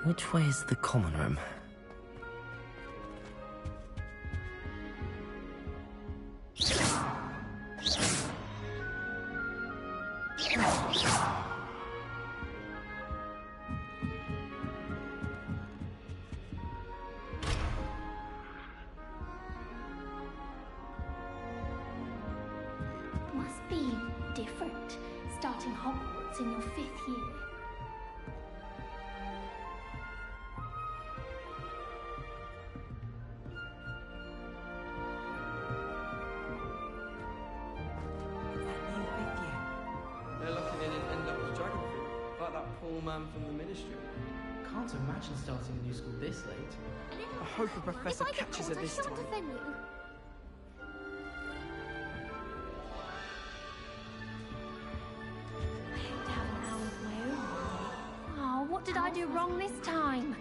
Which way is the common room? Must be different, starting Hogwarts in your 5th year. They're lucky they didn't end up as dragon fruit, like that poor man from the ministry. Can't imagine starting a new school this late. I hope a professor catches her this time. Oh, what did I do wrong this time?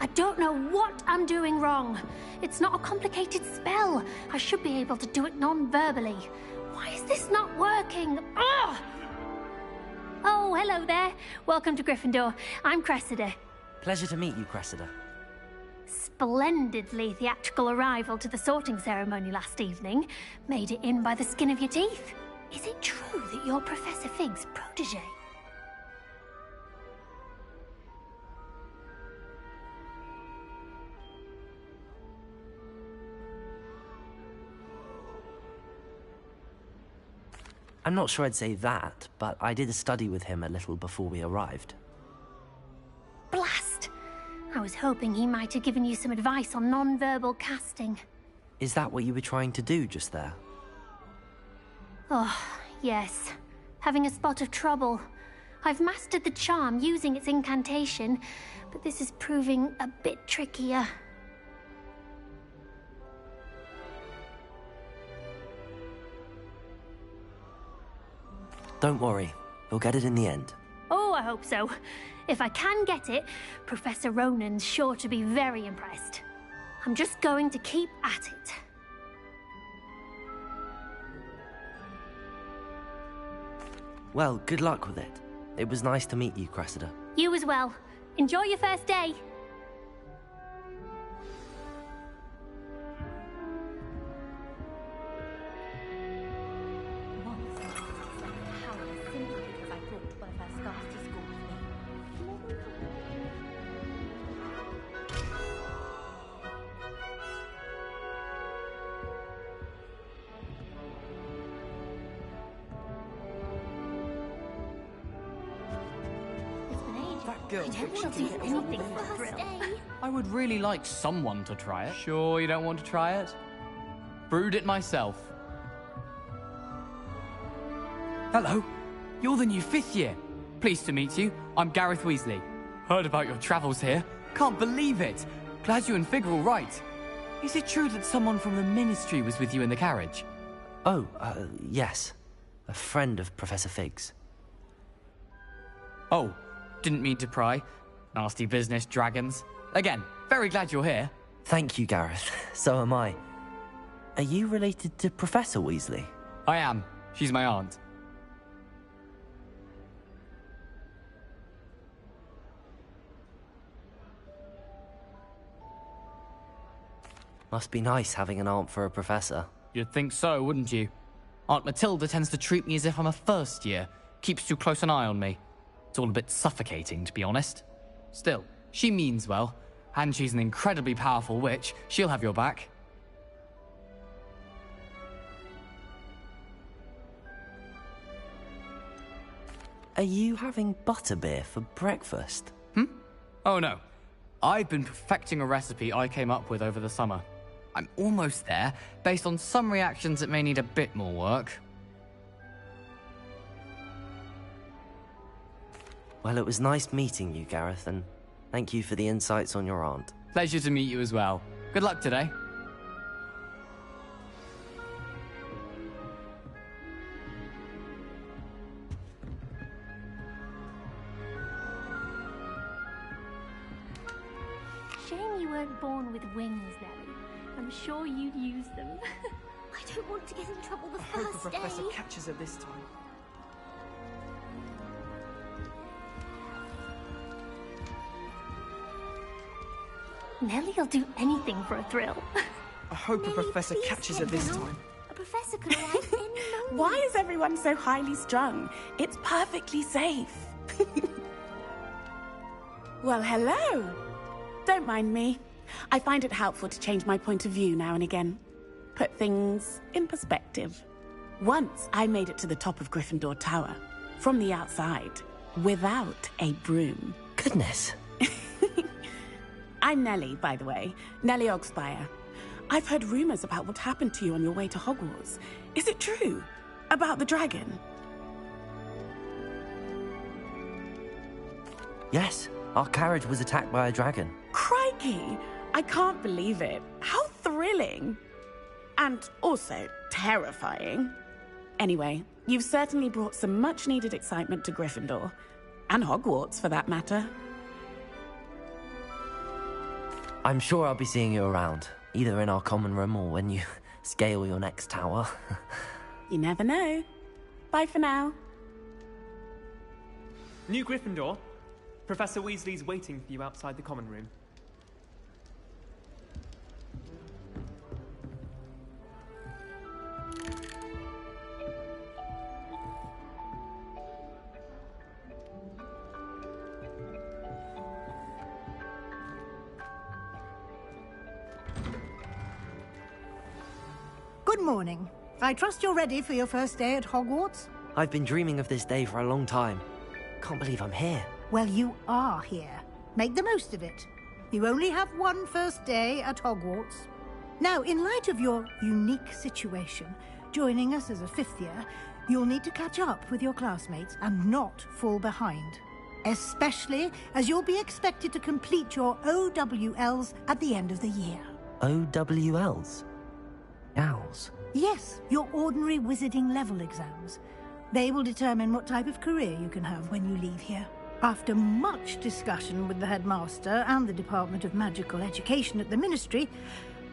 I don't know what I'm doing wrong. It's not a complicated spell. I should be able to do it non-verbally. Why is this not working? Ugh! Oh, hello there. Welcome to Gryffindor. I'm Cressida. Pleasure to meet you, Cressida. Splendidly theatrical arrival to the sorting ceremony last evening. Made it in by the skin of your teeth. Is it true that you're Professor Fig's protege? I'm not sure I'd say that, but I did study with him a little before we arrived. Blast! I was hoping he might have given you some advice on non-verbal casting. Is that what you were trying to do just there? Oh, yes. Having a spot of trouble. I've mastered the charm using its incantation, but this is proving a bit trickier. Don't worry, we'll get it in the end. Oh, I hope so. If I can get it, Professor Ronan's sure to be very impressed. I'm just going to keep at it. Well, good luck with it. It was nice to meet you, Cressida. You as well. Enjoy your first day. That girl thinks she She'll can do get anything for a thrill. I would really like someone to try it. Sure you don't want to try it? Brewed it myself. Hello, you're the new 5th year. Pleased to meet you. I'm Gareth Weasley. Heard about your travels here. Can't believe it. Glad you and Fig are all right. Is it true that someone from the ministry was with you in the carriage? Oh, yes. A friend of Professor Fig's. Oh, didn't mean to pry. Nasty business, dragons. Again, very glad you're here. Thank you, Gareth. So am I. Are you related to Professor Weasley? I am. She's my aunt. Must be nice having an aunt for a professor. You'd think so, wouldn't you? Aunt Matilda tends to treat me as if I'm a first year. Keeps too close an eye on me. It's all a bit suffocating, to be honest. Still, she means well, and she's an incredibly powerful witch. She'll have your back. Are you having butterbeer for breakfast? Oh no. I've been perfecting a recipe I came up with over the summer. I'm almost there, based on some reactions that may need a bit more work. Well, it was nice meeting you, Gareth, and thank you for the insights on your aunt. Pleasure to meet you as well. Good luck today. Shame you weren't born with wings, Nellie. I'm sure you'd use them. I don't want to get in trouble the I hope the first day. professor catches her this time. Nelly'll do anything for a thrill. I hope a professor please catches her sit this down. time. A professor could arrive any moment. Why is everyone so highly strung? It's perfectly safe. Well, hello. Don't mind me. I find it helpful to change my point of view now and again. Put things in perspective. Once I made it to the top of Gryffindor Tower, from the outside, without a broom. Goodness. I'm Nellie, by the way. Nellie Ogspire. I've heard rumors about what happened to you on your way to Hogwarts. Is it true? About the dragon? Yes, our carriage was attacked by a dragon. Crikey! I can't believe it. How thrilling! And also terrifying. Anyway, you've certainly brought some much-needed excitement to Gryffindor. And Hogwarts, for that matter. I'm sure I'll be seeing you around, either in our common room or when you scale your next tower. You never know. Bye for now. New Gryffindor. Professor Weasley's waiting for you outside the common room. Good morning. I trust you're ready for your first day at Hogwarts? I've been dreaming of this day for a long time. Can't believe I'm here. Well, you are here. Make the most of it. You only have one first day at Hogwarts. Now, in light of your unique situation, joining us as a fifth year, you'll need to catch up with your classmates and not fall behind. Especially as you'll be expected to complete your OWLs at the end of the year. OWLs? Owls? Yes, your ordinary wizarding level exams. They will determine what type of career you can have when you leave here. After much discussion with the headmaster and the Department of Magical Education at the Ministry,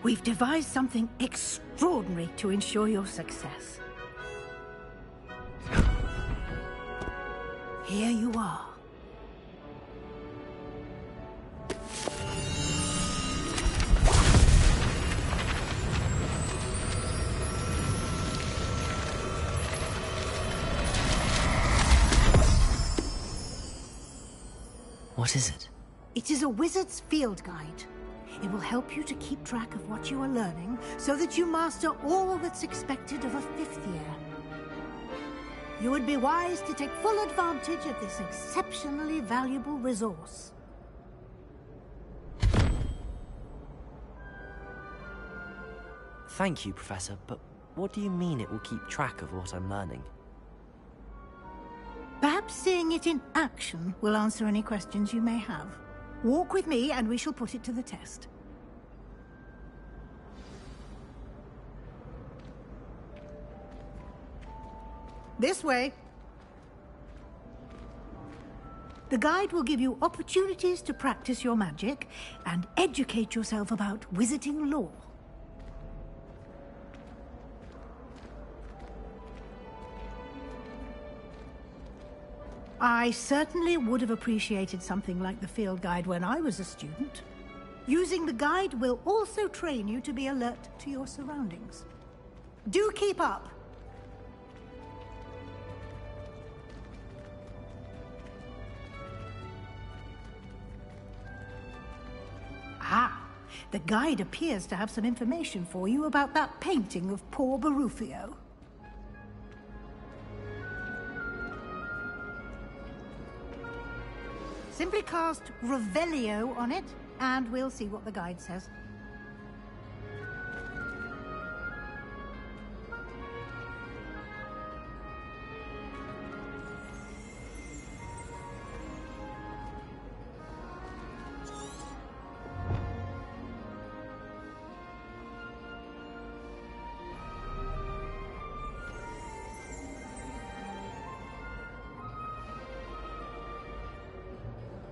we've devised something extraordinary to ensure your success. Here you are. What is it? It is a wizard's field guide. It will help you to keep track of what you are learning so that you master all that's expected of a fifth year. You would be wise to take full advantage of this exceptionally valuable resource. Thank you, Professor, but what do you mean it will keep track of what I'm learning? Perhaps seeing it in action will answer any questions you may have. Walk with me and we shall put it to the test. This way. The guide will give you opportunities to practice your magic and educate yourself about wizarding lore. I certainly would have appreciated something like the field guide when I was a student. Using the guide will also train you to be alert to your surroundings. Do keep up! Ah, the guide appears to have some information for you about that painting of poor Barufio. Simply cast Revelio on it, and we'll see what the guide says.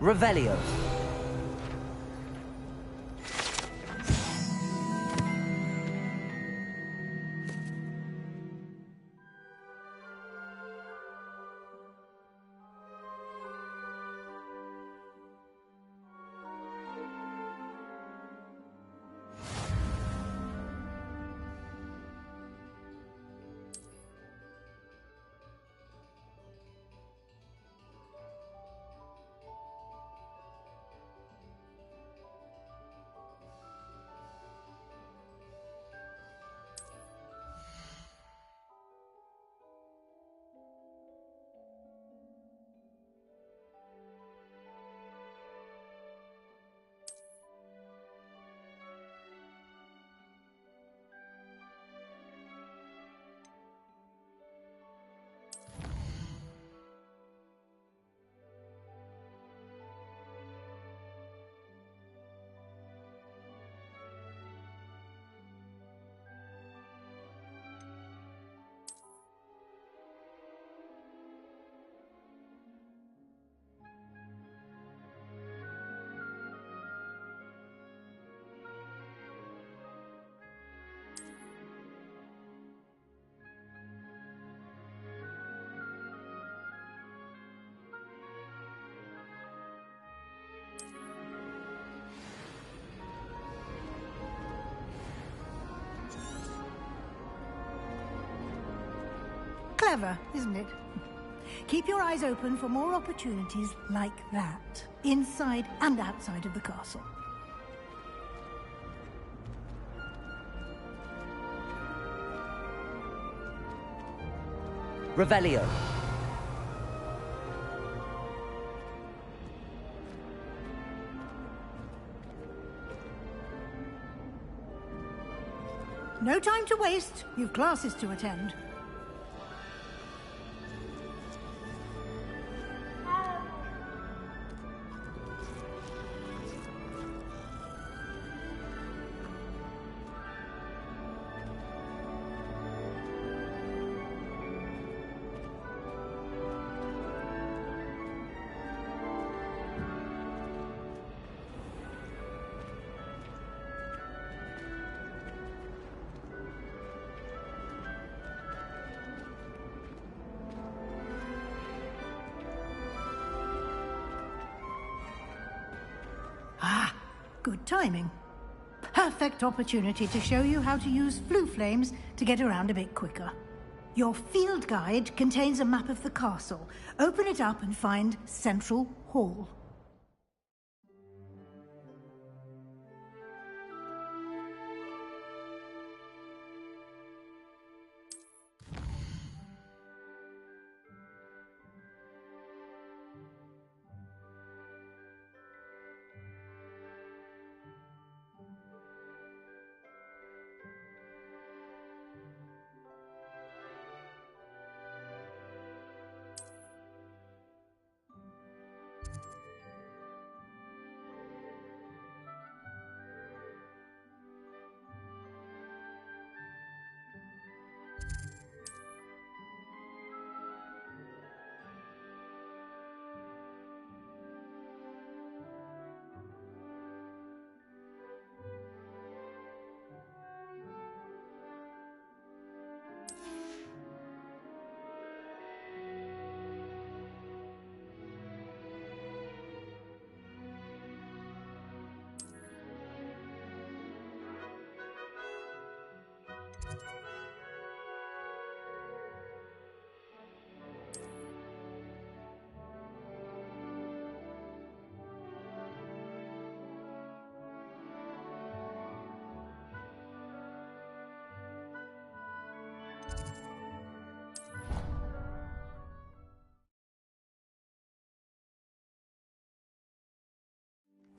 Revelio. Clever, isn't it? Keep your eyes open for more opportunities like that, inside and outside of the castle. Revelio. No time to waste. You've classes to attend. Ah, good timing. Perfect opportunity to show you how to use flue flames to get around a bit quicker. Your field guide contains a map of the castle. Open it up and find Central Hall.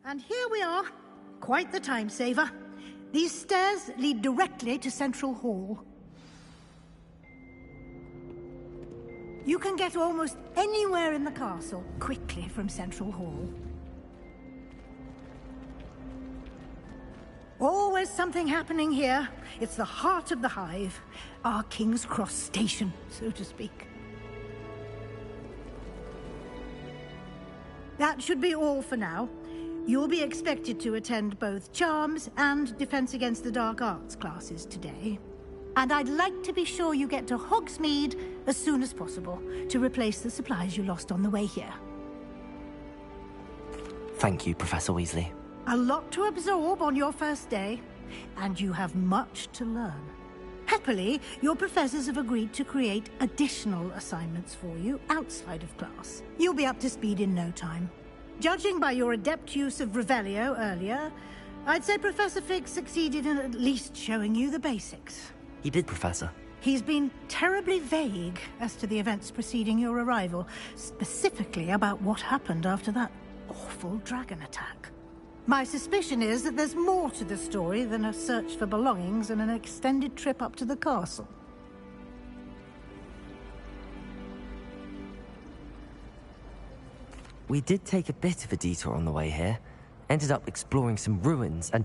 And here we are. Quite the time saver. These stairs lead directly to Central Hall. You can get almost anywhere in the castle quickly from Central Hall. Always something happening here. It's the heart of the hive. Our King's Cross station, so to speak. That should be all for now. You'll be expected to attend both Charms and Defense Against the Dark Arts classes today. And I'd like to be sure you get to Hogsmeade as soon as possible to replace the supplies you lost on the way here. Thank you, Professor Weasley. A lot to absorb on your first day, and you have much to learn. Happily, your professors have agreed to create additional assignments for you outside of class. You'll be up to speed in no time. Judging by your adept use of Revelio earlier, I'd say Professor Fig succeeded in at least showing you the basics. He did, Professor. He's been terribly vague as to the events preceding your arrival, specifically about what happened after that awful dragon attack. My suspicion is that there's more to the story than a search for belongings and an extended trip up to the castle. We did take a bit of a detour on the way here. Ended up exploring some ruins, and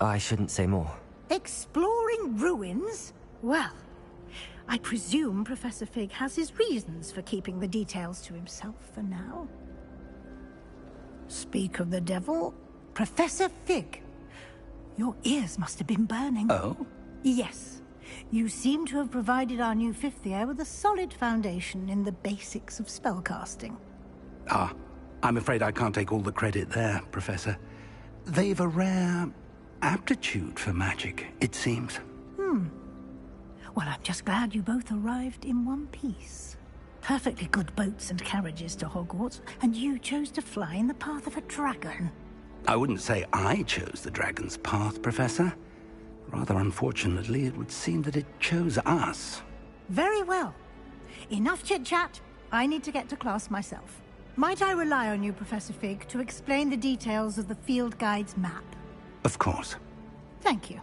I shouldn't say more. Exploring ruins? Well, I presume Professor Fig has his reasons for keeping the details to himself for now. Speak of the devil, Professor Fig. Your ears must have been burning. Oh? Yes. You seem to have provided our new fifth year with a solid foundation in the basics of spellcasting. Ah, I'm afraid I can't take all the credit there, Professor. They've a rare aptitude for magic, it seems. Well, I'm just glad you both arrived in one piece. Perfectly good boats and carriages to Hogwarts, and you chose to fly in the path of a dragon. I wouldn't say I chose the dragon's path, Professor. Rather unfortunately, it would seem that it chose us. Very well. Enough chit-chat. I need to get to class myself. Might I rely on you, Professor Fig, to explain the details of the field guide's map? Of course. Thank you.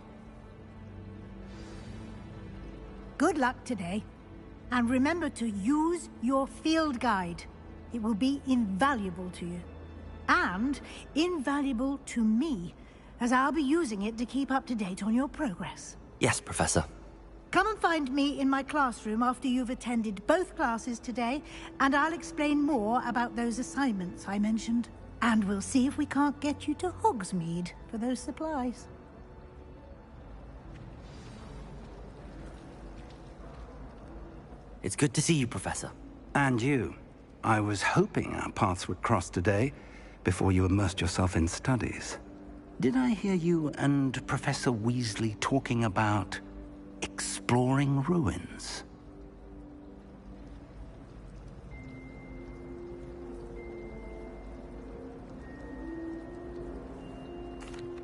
Good luck today. And remember to use your field guide. It will be invaluable to you. And invaluable to me, as I'll be using it to keep up to date on your progress. Yes, Professor. Come and find me in my classroom after you've attended both classes today, and I'll explain more about those assignments I mentioned. And we'll see if we can't get you to Hogsmeade for those supplies. It's good to see you, Professor. And you. I was hoping our paths would cross today, before you immersed yourself in studies. Did I hear you and Professor Weasley talking about exploring ruins?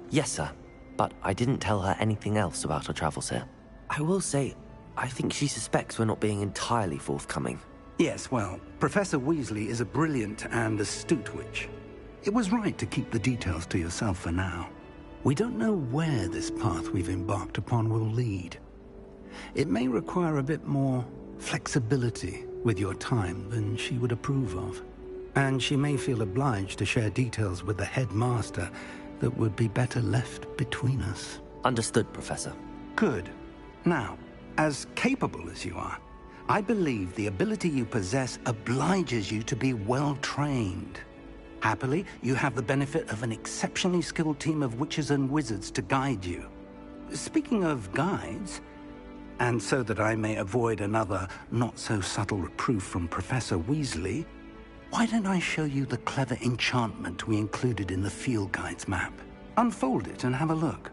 Yes, sir. But I didn't tell her anything else about our travels here. I will say, I think she suspects we're not being entirely forthcoming. Yes, well, Professor Weasley is a brilliant and astute witch. It was right to keep the details to yourself for now. We don't know where this path we've embarked upon will lead. It may require a bit more flexibility with your time than she would approve of. And she may feel obliged to share details with the headmaster that would be better left between us. Understood, Professor. Good. Now, as capable as you are, I believe the ability you possess obliges you to be well-trained. Happily, you have the benefit of an exceptionally skilled team of witches and wizards to guide you. Speaking of guides, and so that I may avoid another not-so-subtle reproof from Professor Weasley, why don't I show you the clever enchantment we included in the field guide's map? Unfold it and have a look.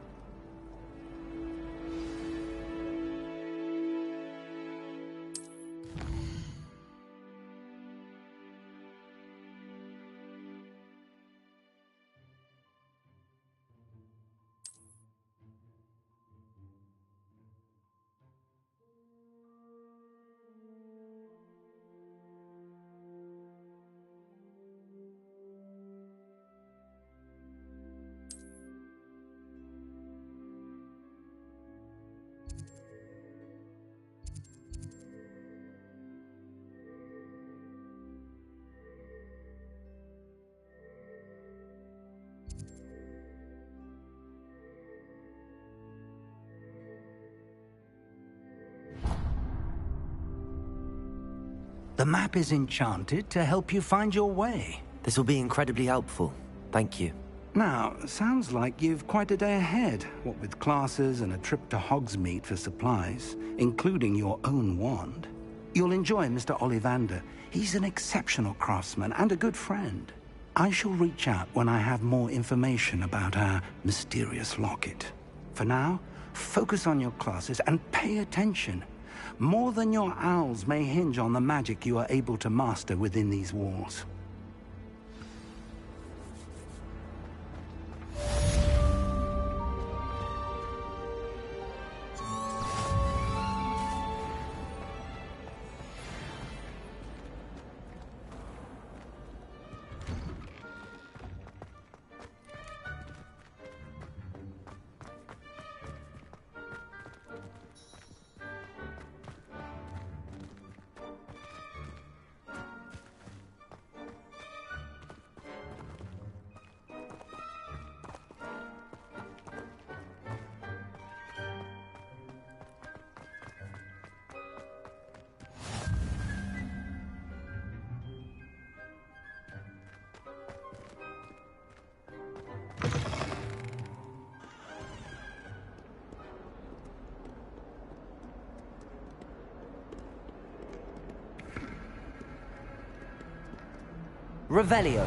The map is enchanted to help you find your way. This will be incredibly helpful. Thank you. Now, sounds like you've quite a day ahead, what with classes and a trip to Hogsmeade for supplies, including your own wand. You'll enjoy Mr. Ollivander. He's an exceptional craftsman and a good friend. I shall reach out when I have more information about our mysterious locket. For now, focus on your classes and pay attention. More than your owls may hinge on the magic you are able to master within these walls. Revelio.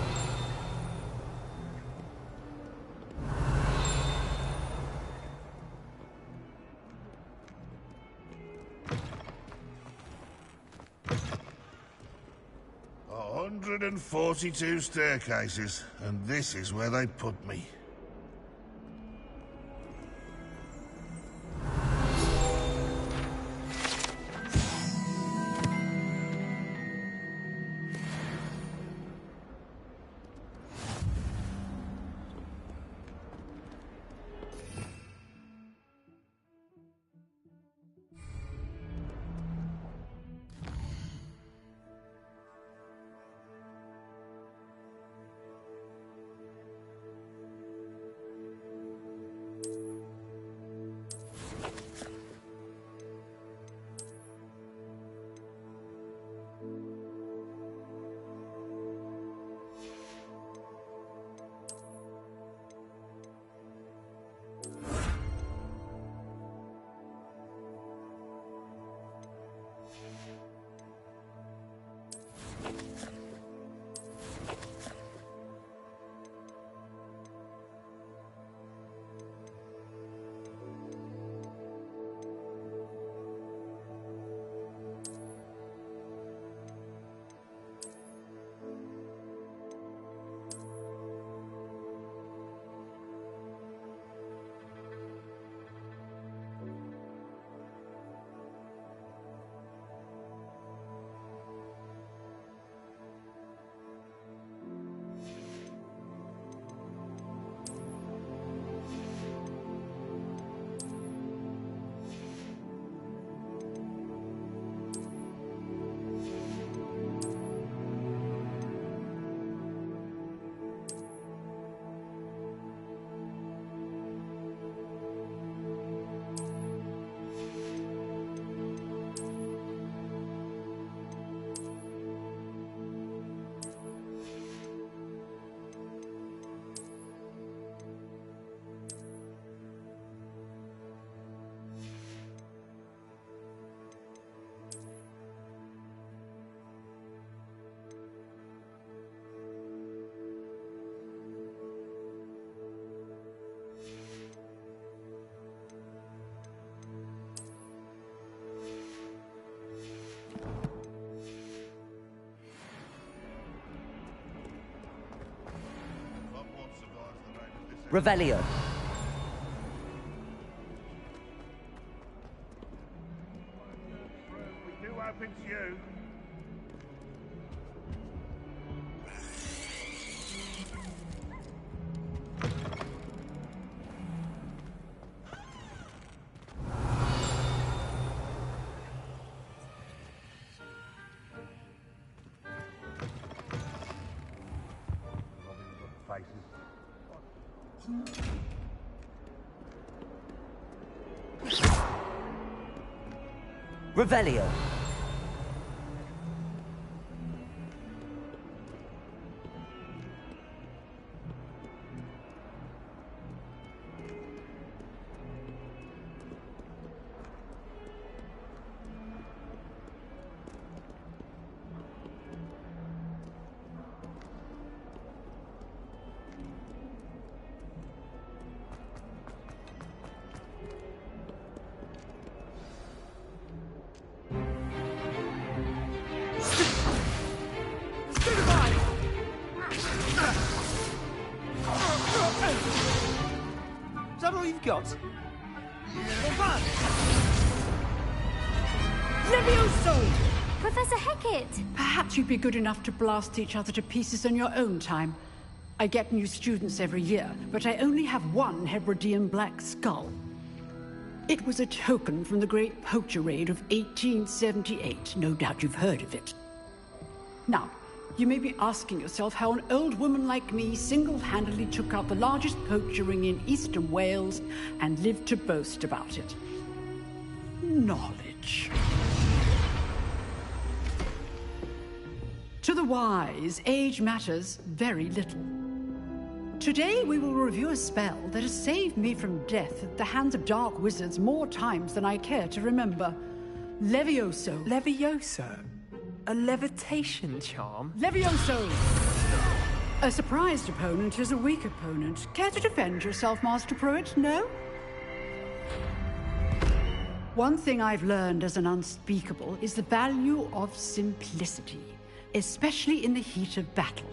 142 staircases, and this is where they put me. Revelio. We do open to you. Revelio. Is that all you've got? Levioso! Professor Hecat! Perhaps you'd be good enough to blast each other to pieces in your own time. I get new students every year, but I only have one Hebridean black skull. It was a token from the Great Poacher Raid of 1878. No doubt you've heard of it. Now, you may be asking yourself how an old woman like me single-handedly took out the largest poacher ring in eastern Wales and lived to boast about it. Knowledge. To the wise, age matters very little. Today we will review a spell that has saved me from death at the hands of dark wizards more times than I care to remember. Levioso. Levioso? A levitation charm? Levioso! A surprised opponent is a weak opponent. Care to defend yourself, Master Pruitt? No? One thing I've learned as an unspeakable is the value of simplicity. especially in the heat of battle.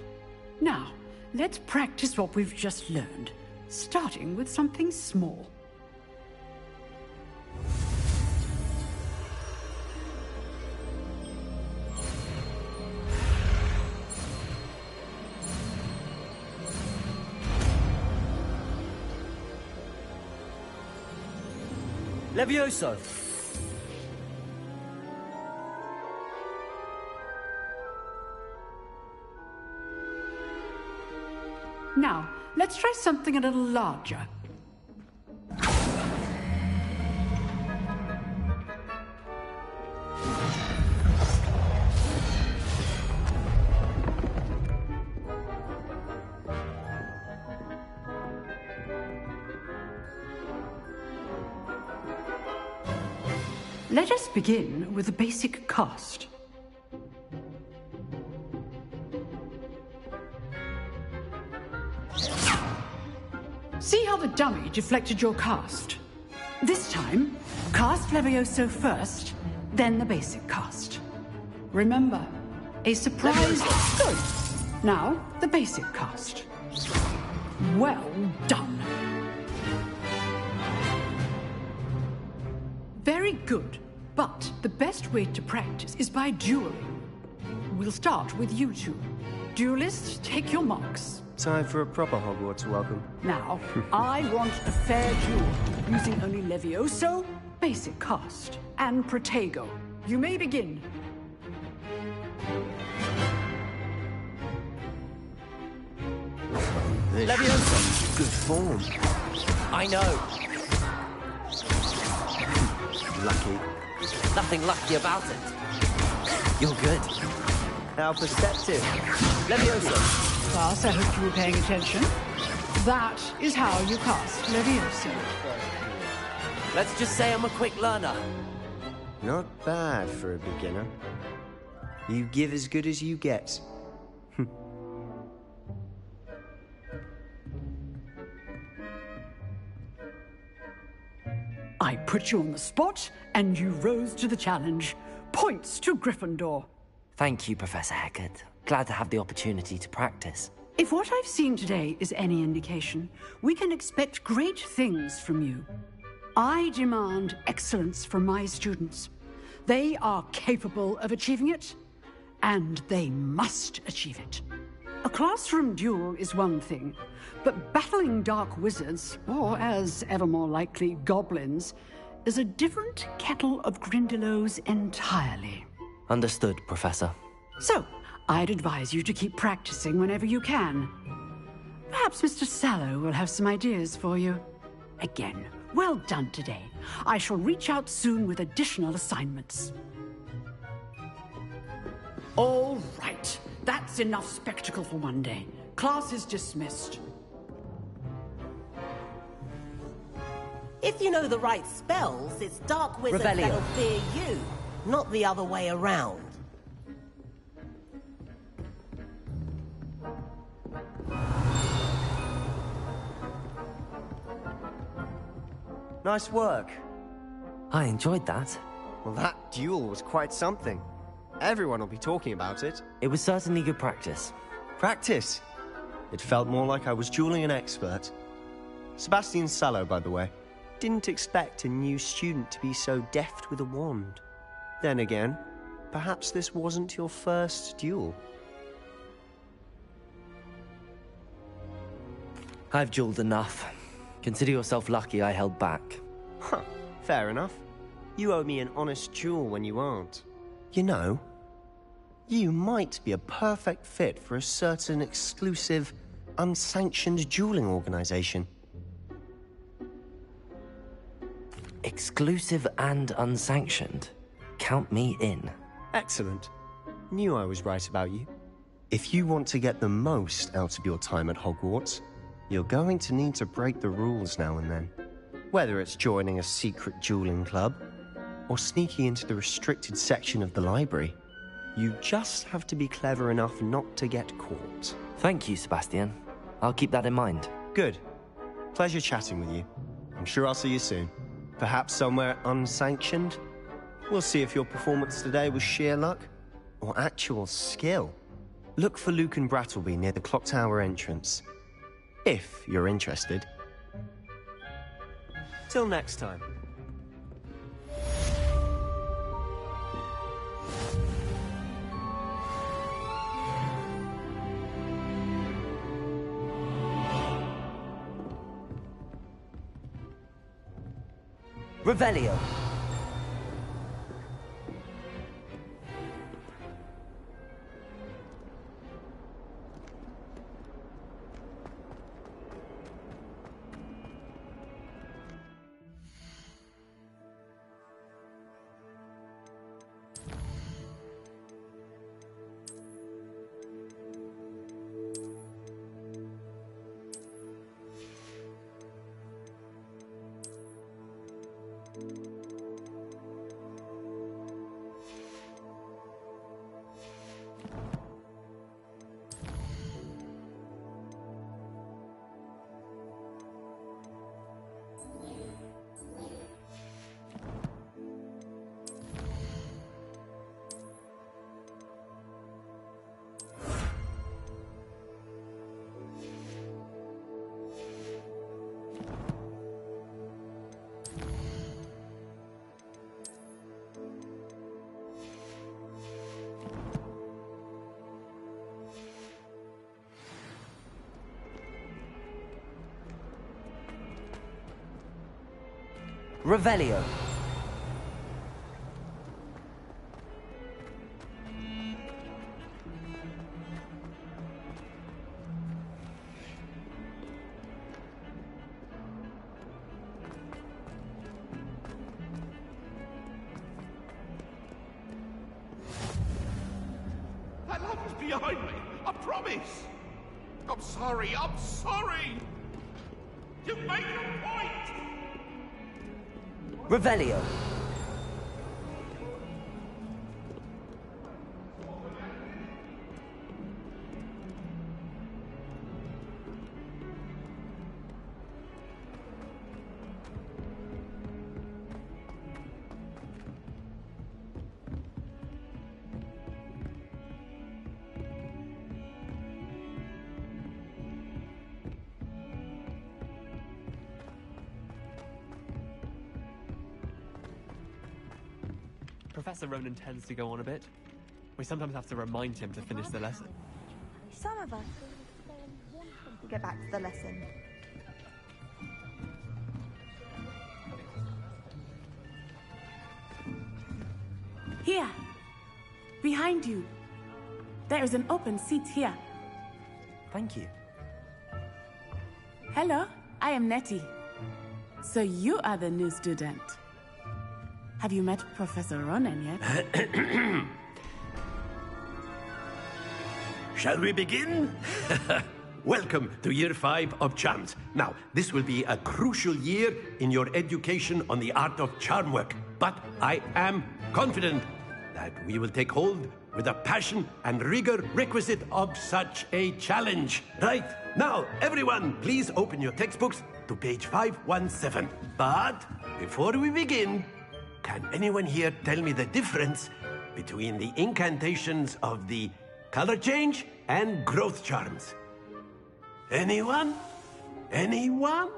Now, let's practice what we've just learned, starting with something small. Levioso! Now, let's try something a little larger. Let us begin with the basic cast. See how the dummy deflected your cast? This time, cast Levioso first, then the basic cast. Remember, a surprise... Good. Now, the basic cast. Well done. Very good, but the best way to practice is by dueling. We'll start with you two. Duelists, take your marks. Time for a proper Hogwarts welcome. Now, I want a fair duel, using only Levioso, basic cast, and Protego. You may begin. Levioso! Good form. I know. Lucky. Nothing lucky about it. You're good. How perceptive. Levioso! Class, I hope you were paying attention. That is how you cast Levioso. Let's just say I'm a quick learner. Not bad for a beginner. You give as good as you get. I put you on the spot, and you rose to the challenge. Points to Gryffindor. Thank you, Professor Hecat. Glad to have the opportunity to practice. If what I've seen today is any indication, we can expect great things from you. I demand excellence from my students. They are capable of achieving it, and they must achieve it. A classroom duel is one thing, but battling dark wizards, or as ever more likely, goblins, is a different kettle of Grindylows entirely. Understood, Professor. So, I'd advise you to keep practicing whenever you can. Perhaps Mr. Sallow will have some ideas for you. Again, well done today. I shall reach out soon with additional assignments. All right. That's enough spectacle for one day. Class is dismissed. If you know the right spells, it's dark wizards Revelio. that'll fear you, not the other way around. Nice work. I enjoyed that. Well, that duel was quite something. Everyone will be talking about it. It was certainly good practice. Practice? It felt more like I was dueling an expert. Sebastian Sallow, by the way. Didn't expect a new student to be so deft with a wand. Then again, perhaps this wasn't your first duel. I've dueled enough. Consider yourself lucky I held back. Huh, fair enough. You owe me an honest duel when you aren't. You know, you might be a perfect fit for a certain exclusive, unsanctioned dueling organization. Exclusive and unsanctioned? Count me in. Excellent. Knew I was right about you. If you want to get the most out of your time at Hogwarts, you're going to need to break the rules now and then. Whether it's joining a secret dueling club, or sneaking into the restricted section of the library, you just have to be clever enough not to get caught. Thank you, Sebastian. I'll keep that in mind. Good. Pleasure chatting with you. I'm sure I'll see you soon. Perhaps somewhere unsanctioned? We'll see if your performance today was sheer luck, or actual skill. Look for Luke and Brattleby near the clock tower entrance. If you're interested. Till next time. Revelio. Revelio. That love was behind me, I promise. I'm sorry, I'm sorry. You make a point. Revelio. Professor Ronan tends to go on a bit. We sometimes have to remind him to finish the lesson. Some of us want to get back to the lesson. Here. Behind you. There is an open seat here. Thank you. Hello, I am Nettie. So you are the new student. Have you met Professor Ronan yet? Shall we begin? Welcome to Year 5 of Charms. Now, this will be a crucial year in your education on the art of charm work, but I am confident that we will take hold with the passion and rigor requisite of such a challenge. Right, now, everyone, please open your textbooks to page 517. But before we begin, can anyone here tell me the difference between the incantations of the color change and growth charms? Anyone? Anyone?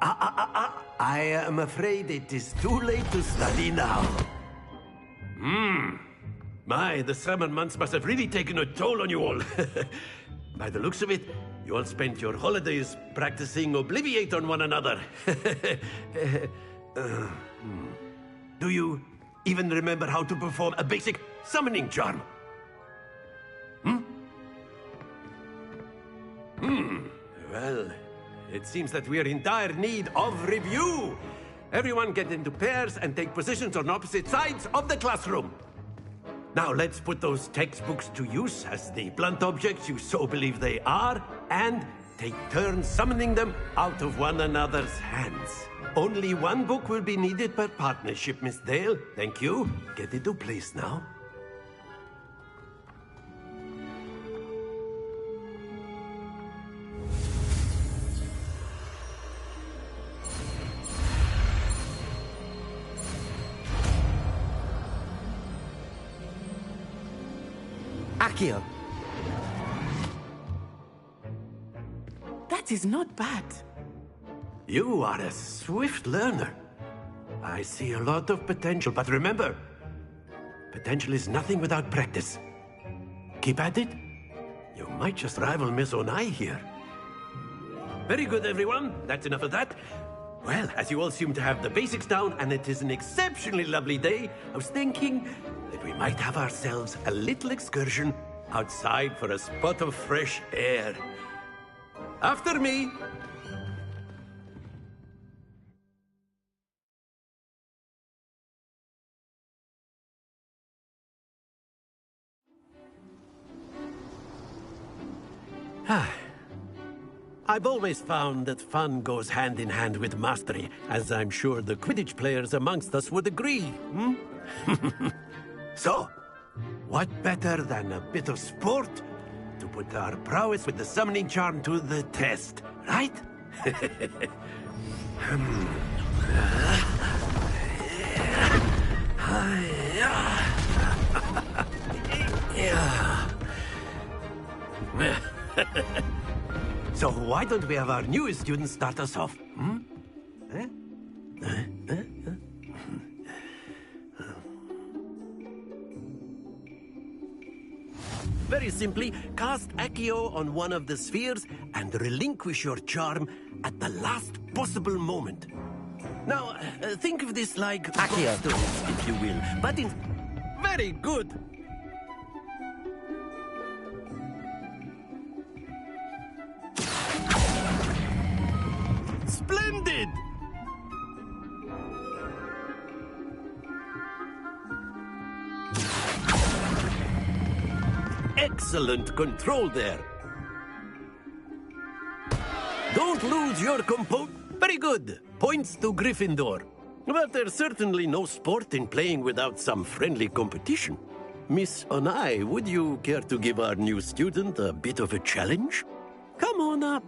I am afraid it is too late to study now. My, the summer months must have really taken a toll on you all. By the looks of it, you all spent your holidays practicing Obliviate on one another. Do you even remember how to perform a basic summoning charm? Well, it seems that we are in dire need of review. Everyone get into pairs and take positions on opposite sides of the classroom. Now let's put those textbooks to use as the blunt objects you so believe they are, and take turns summoning them out of one another's hands. Only one book will be needed per partnership, Miss Dale. Thank you. Get into place now. Accio. That is not bad. You are a swift learner. I see a lot of potential, but remember, potential is nothing without practice. Keep at it. You might just rival Miss Onai here. Very good, everyone. That's enough of that. Well, as you all seem to have the basics down, and it is an exceptionally lovely day, I was thinking that we might have ourselves a little excursion outside for a spot of fresh air. After me. I've always found that fun goes hand in hand with mastery, as I'm sure the Quidditch players amongst us would agree, So, what better than a bit of sport to put our prowess with the summoning charm to the test, right? So why don't we have our newest student start us off? Very simply, cast Accio on one of the spheres and relinquish your charm at the last possible moment. Now, think of this like Accio, if you will, but in... Very good! Splendid! Excellent control there. Don't lose your composure. Very good. Points to Gryffindor. But there's certainly no sport in playing without some friendly competition. Miss Onai, would you care to give our new student a bit of a challenge? Come on up.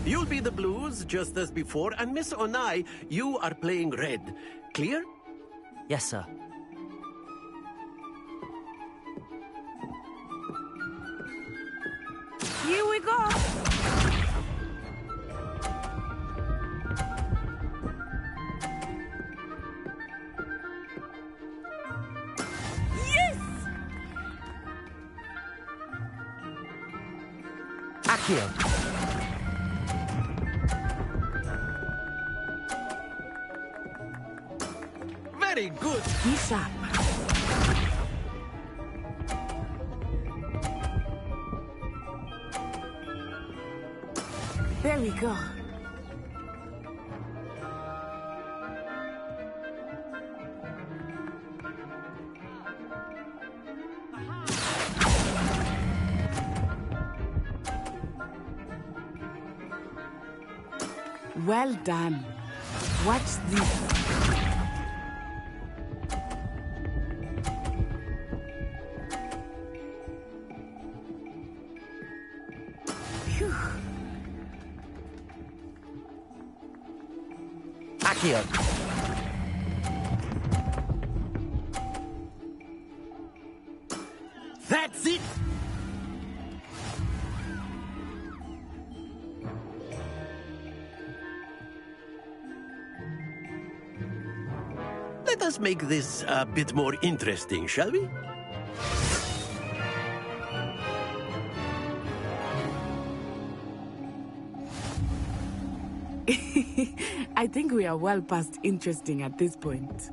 You'll be the blues, just as before, and Miss Onai, you are playing red. Clear? Yes, sir. Here we go. Yes! Accio. Very good. Be sharp. There we go. Well done. Watch this. Phew. Accio. That's it! Let us make this a bit more interesting, shall we? I think we are well past interesting at this point.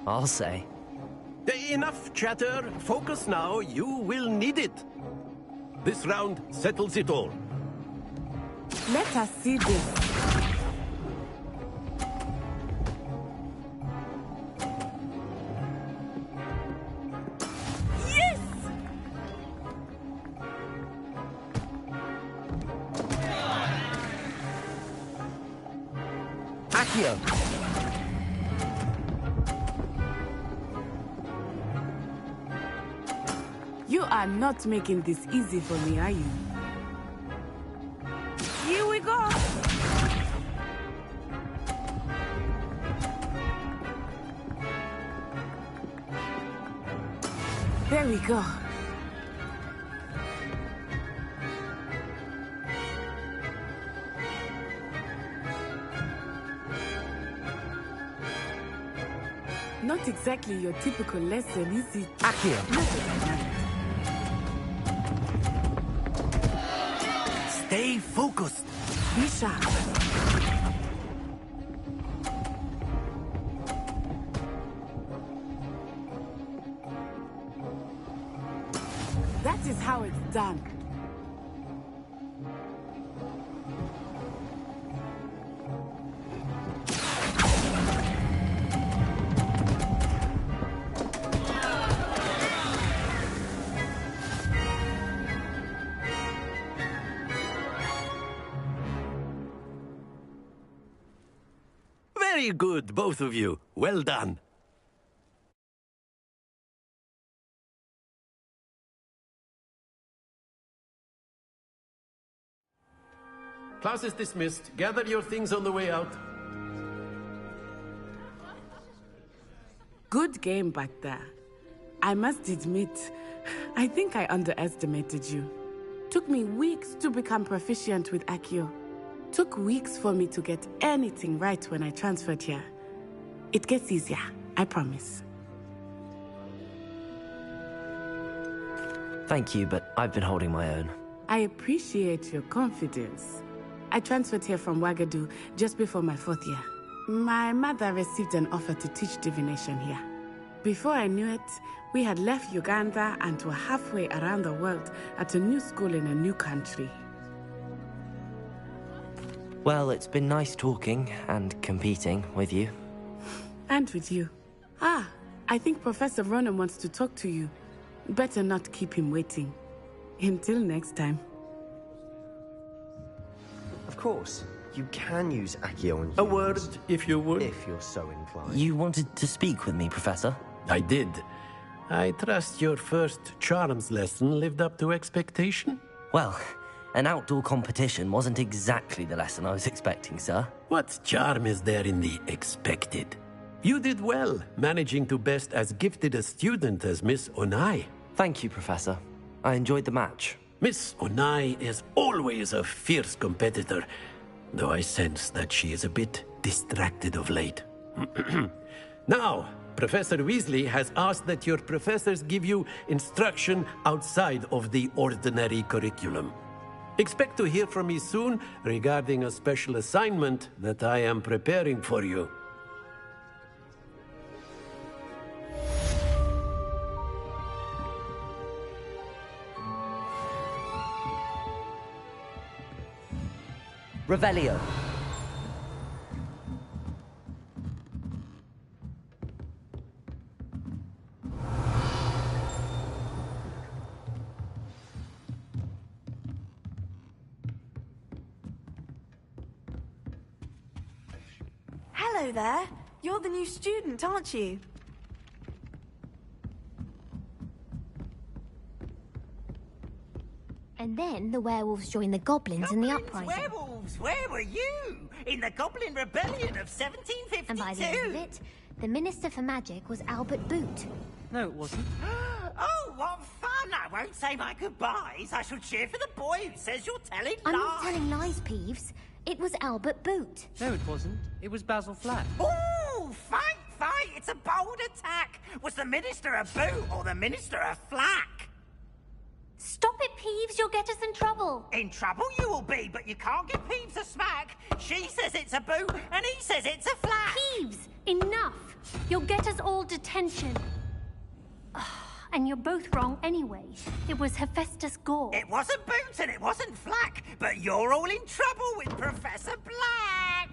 I'll say. Enough chatter. Focus now. You will need it. This round settles it all. Let us see this. Yes! Accio. You are not making this easy for me, are you? Here we go! There we go. Not exactly your typical lesson, is it? Akio! Stay focused. Be sharp. That is how it's done. Very good, both of you. Well done. Class is dismissed. Gather your things on the way out. Good game back there. I must admit, I think I underestimated you. Took me weeks to become proficient with Akio. Took weeks for me to get anything right when I transferred here. It gets easier, I promise. Thank you, but I've been holding my own. I appreciate your confidence. I transferred here from Wagadu just before my 4th year. My mother received an offer to teach divination here. Before I knew it, we had left Uganda and were halfway around the world at a new school in a new country. Well, it's been nice talking and competing with you. And with you. Ah, I think Professor Ronan wants to talk to you. Better not keep him waiting. Until next time. Of course, you can use Akio on humans. A word, if you would. If you're so inclined. You wanted to speak with me, Professor? I did. I trust your first charms lesson lived up to expectation? Well, an outdoor competition wasn't exactly the lesson I was expecting, sir. What charm is there in the expected? You did well, managing to best as gifted a student as Miss Onai. Thank you, Professor. I enjoyed the match. Miss Onai is always a fierce competitor, though I sense that she is a bit distracted of late. Now, Professor Weasley has asked that your professors give you instruction outside of the ordinary curriculum. Expect to hear from me soon regarding a special assignment that I am preparing for you. Revelio. Hello there. You're the new student, aren't you? And then the werewolves joined the goblins in the uprising. Werewolves, where were you? In the Goblin Rebellion of 1752? And by the end of it, the Minister for Magic was Albert Boot. No, it wasn't. Oh, what fun! I won't say my goodbyes. I shall cheer for the boy who says you're telling I'm lies. not telling lies, Peeves. It was Albert Boot. No, it wasn't. It was Basil Flack. Ooh, fight, fight! It's a bold attack. Was the Minister a boot or the Minister a flack? Stop it, Peeves. You'll get us in trouble. In trouble you will be, but you can't give Peeves a smack. She says it's a boot, and he says it's a flack. Peeves, enough. You'll get us all detention. And you're both wrong anyway. It was Hephaestus Gore. It wasn't Boot and it wasn't Flack, but you're all in trouble with Professor Black.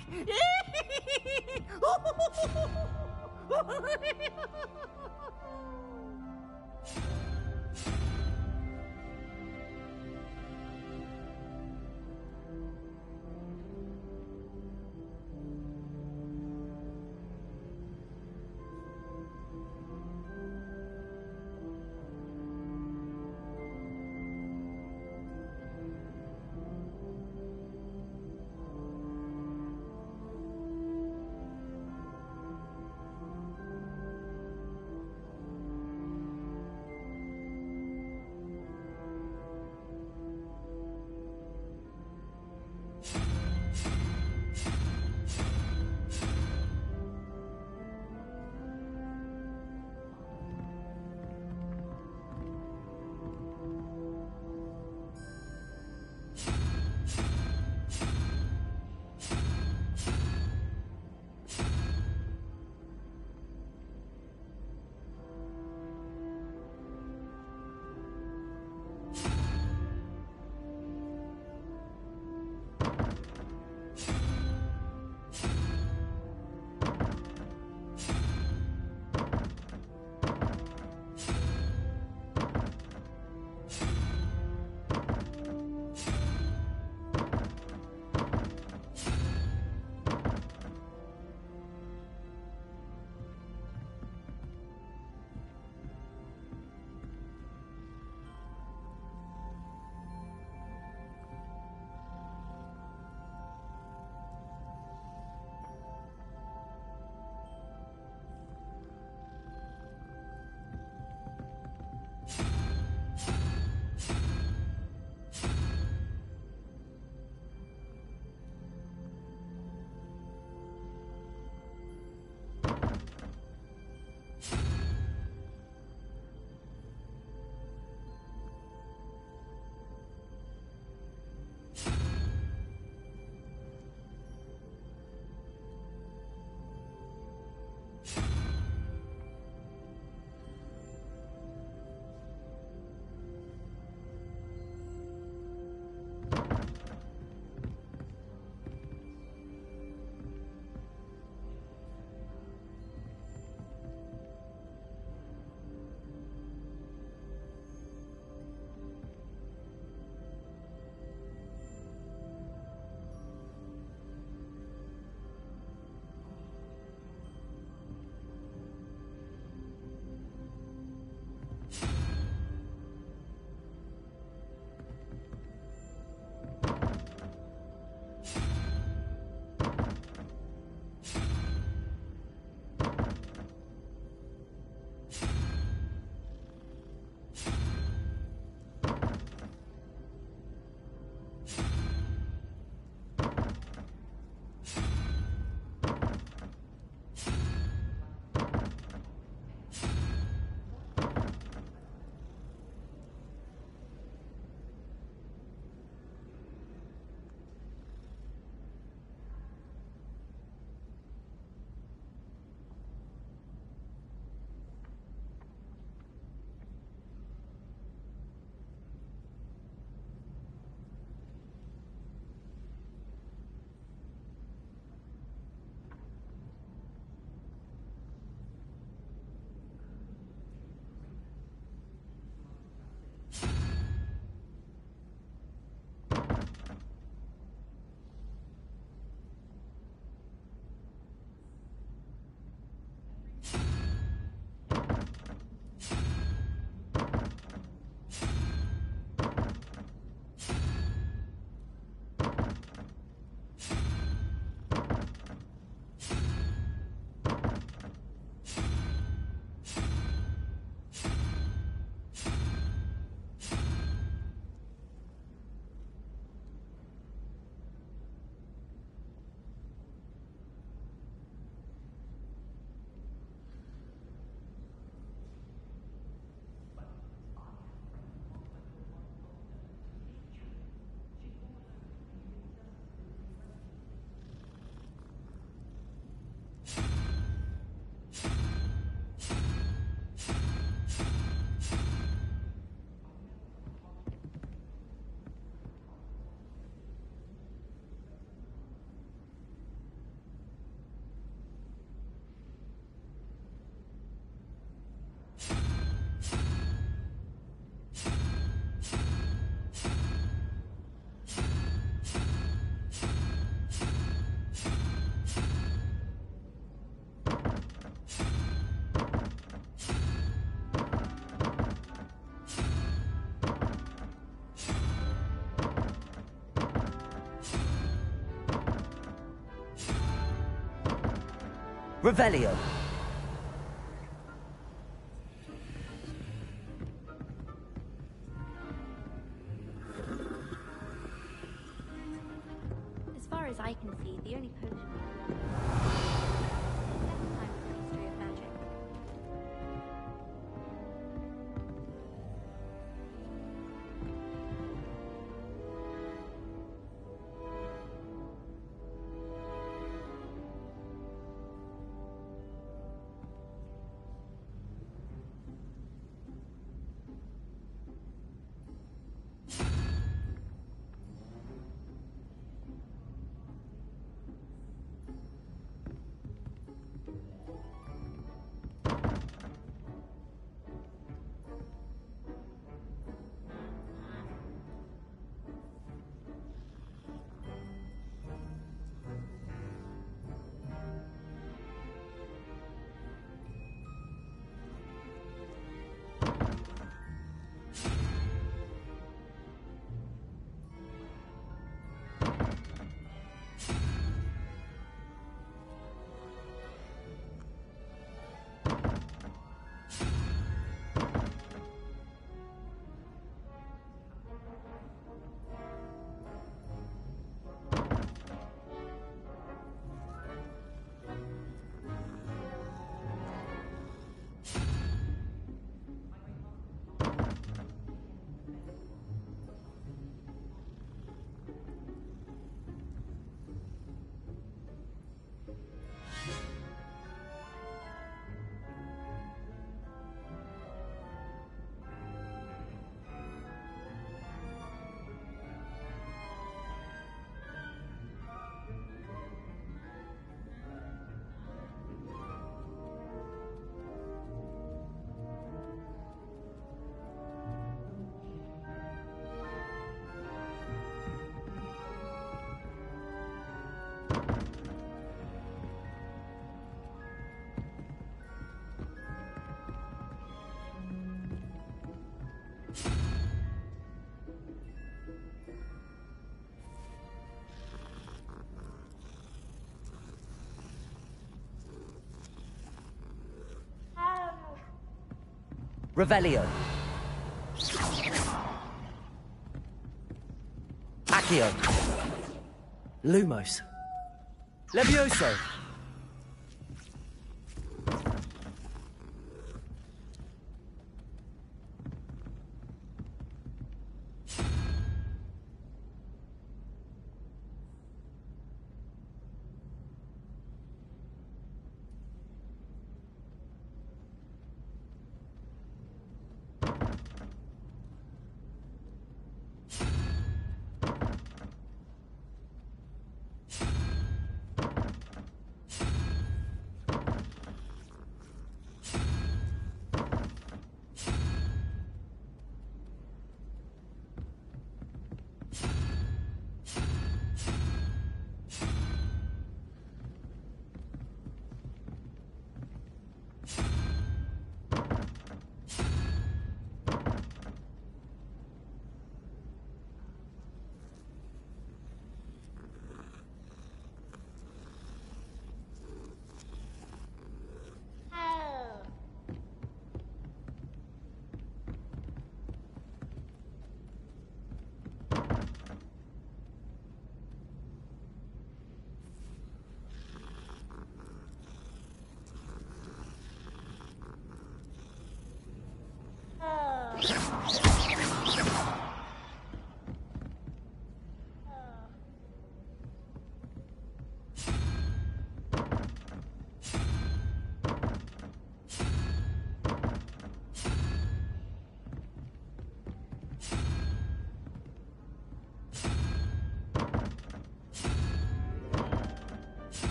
Revelio. As far as I can see, the only potion... Time for the history of magic. Revelio. Accio. Lumos. Levioso.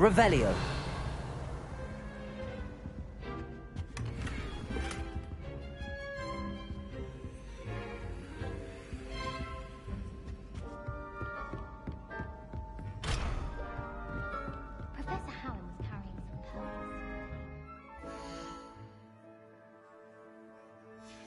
Revelio. Professor Hallam's carrying some pearls. I asked her if it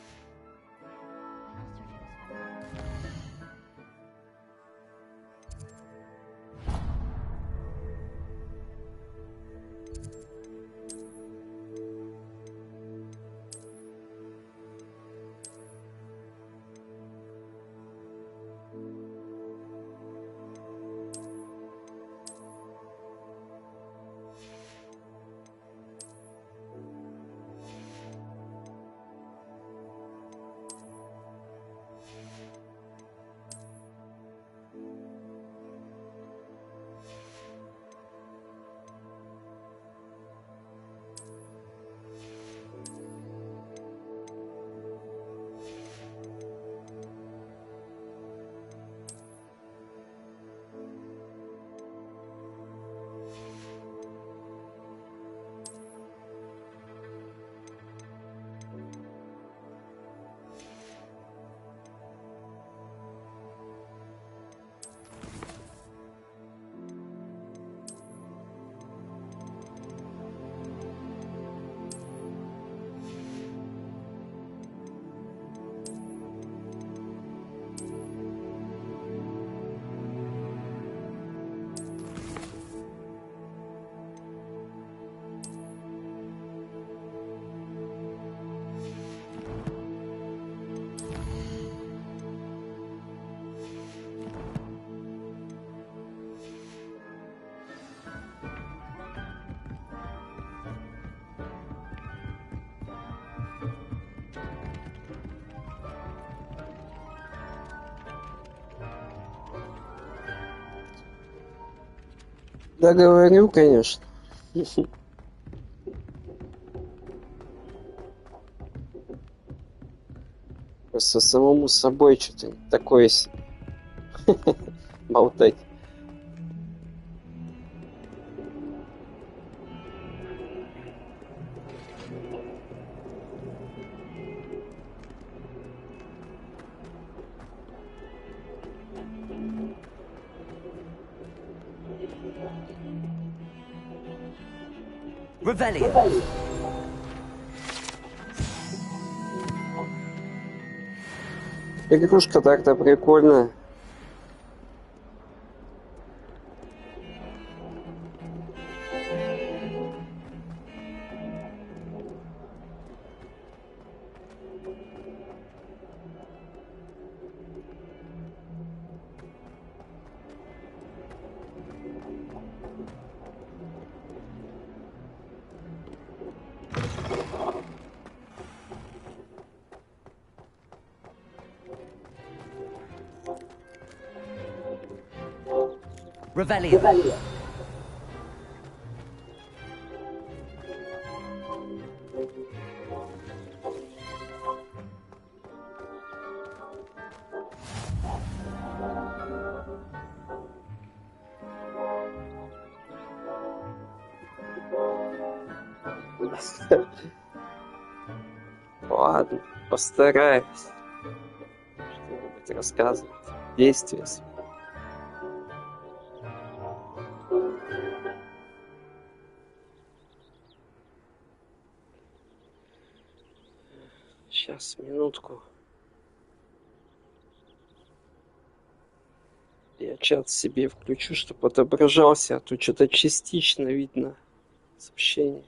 was for me. Да говорю, конечно. Просто самому с собой что-то такое болтать. Revelio. Игрушка так-то прикольная. Revelio. Ладно, постараюсь что-нибудь рассказывать. Действия. Сейчас, минутку. Я чат себе включу, чтобы отображался, а то что-то частично видно сообщение.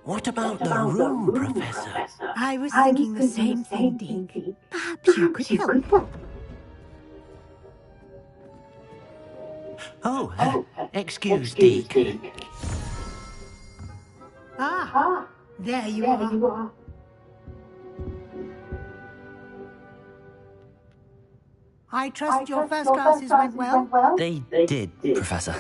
What about the room, Professor? I was thinking the same thing, Deke. Perhaps you could help. Oh, excuse, Deke. Ah, there you are. I trust your first classes went well? They did, Professor.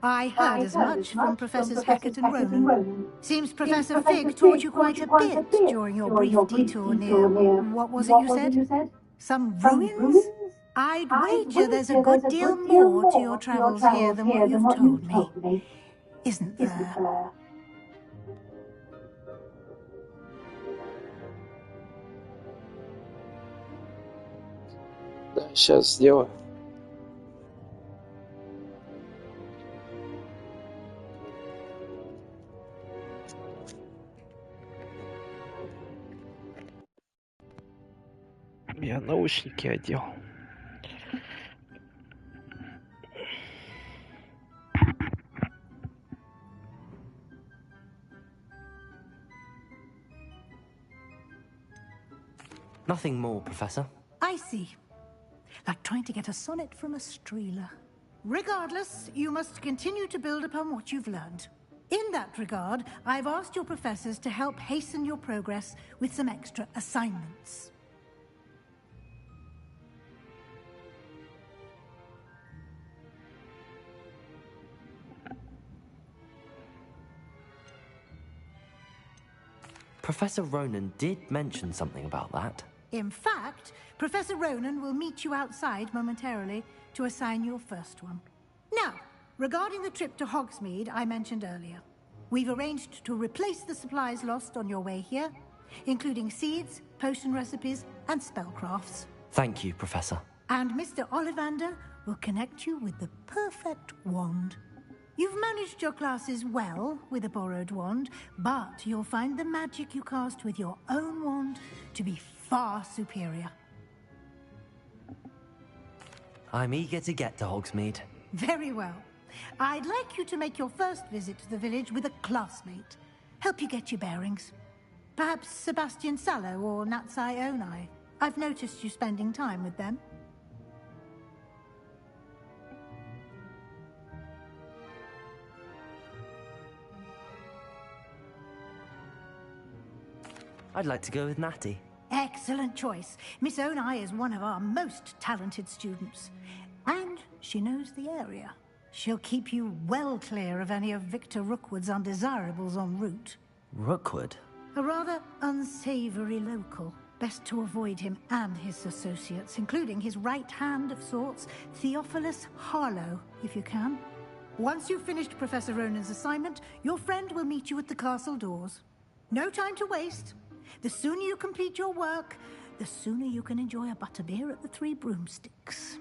I heard as much from Professors Hecat and Ronan. Seems Professor Fig taught you quite a bit during your brief detour near... What was it you said? Some ruins? I'd wager there's a good deal more to your travels here than what you've told me. Isn't there? Да, сейчас сделаю. Я наушники одел. Nothing more, Professor. I see. Like trying to get a sonnet from a streeler. Regardless, you must continue to build upon what you've learned. In that regard, I've asked your professors to help hasten your progress with some extra assignments. Professor Ronan did mention something about that. In fact, Professor Ronan will meet you outside momentarily to assign your first one. Now, regarding the trip to Hogsmeade I mentioned earlier, we've arranged to replace the supplies lost on your way here, including seeds, potion recipes, and spellcrafts. Thank you, Professor. And Mr. Ollivander will connect you with the perfect wand. You've managed your classes well with a borrowed wand, but you'll find the magic you cast with your own wand to be far superior. I'm eager to get to Hogsmeade. Very well. I'd like you to make your first visit to the village with a classmate. Help you get your bearings. Perhaps Sebastian Sallow or Natsai Onai. I've noticed you spending time with them. I'd like to go with Natty. Excellent choice. Miss Onai is one of our most talented students. And she knows the area. She'll keep you well clear of any of Victor Rookwood's undesirables en route. Rookwood? A rather unsavory local. Best to avoid him and his associates, including his right hand of sorts, Theophilus Harlow, if you can. Once you've finished Professor Ronan's assignment, your friend will meet you at the castle doors. No time to waste. The sooner you complete your work, the sooner you can enjoy a butterbeer at the Three Broomsticks.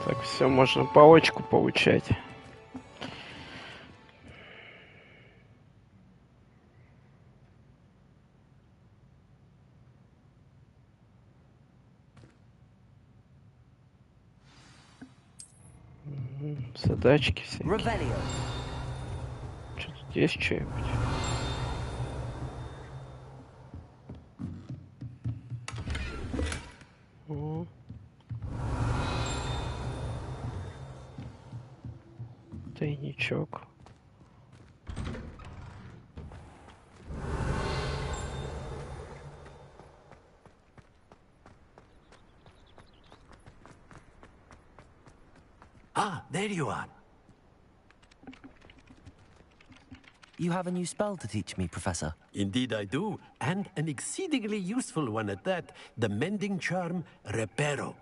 Так, все, можно палочку получать. Задачки всякие. Что тут есть что-нибудь? Тайничок. Ah, there you are. You have a new spell to teach me, Professor. Indeed I do, and an exceedingly useful one at that. The mending charm, Reparo.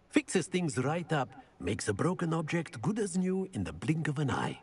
Fixes things right up, makes a broken object good as new in the blink of an eye.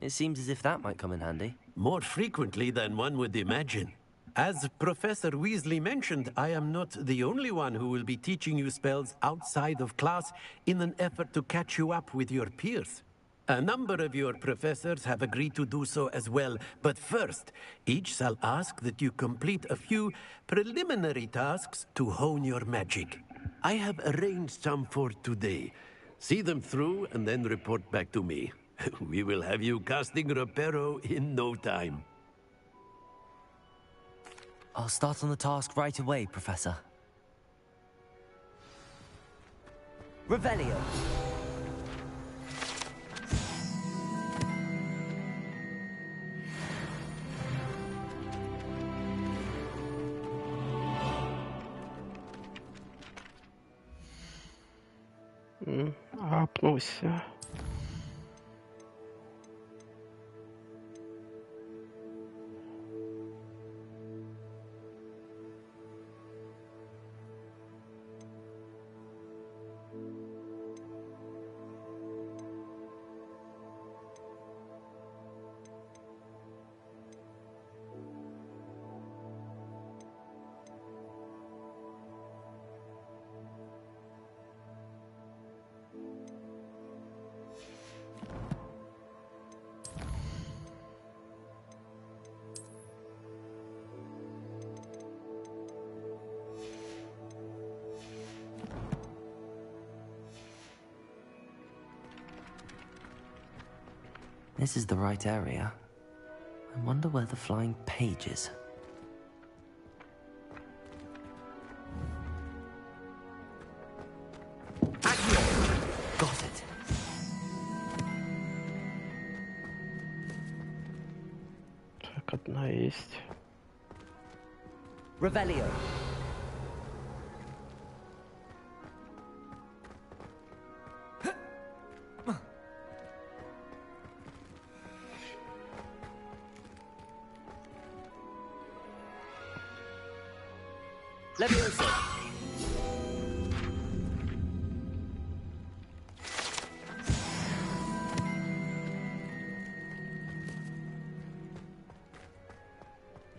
It seems as if that might come in handy. More frequently than one would imagine. As Professor Weasley mentioned, I am not the only one who will be teaching you spells outside of class in an effort to catch you up with your peers. A number of your professors have agreed to do so as well, but first, each shall ask that you complete a few preliminary tasks to hone your magic. I have arranged some for today. See them through and then report back to me. We will have you casting Reparo in no time. I'll start on the task right away, Professor. Revelio. апнулся. This is the right area. I wonder where the flying page is. Got it. Так, одна есть. Revelio. Levioso.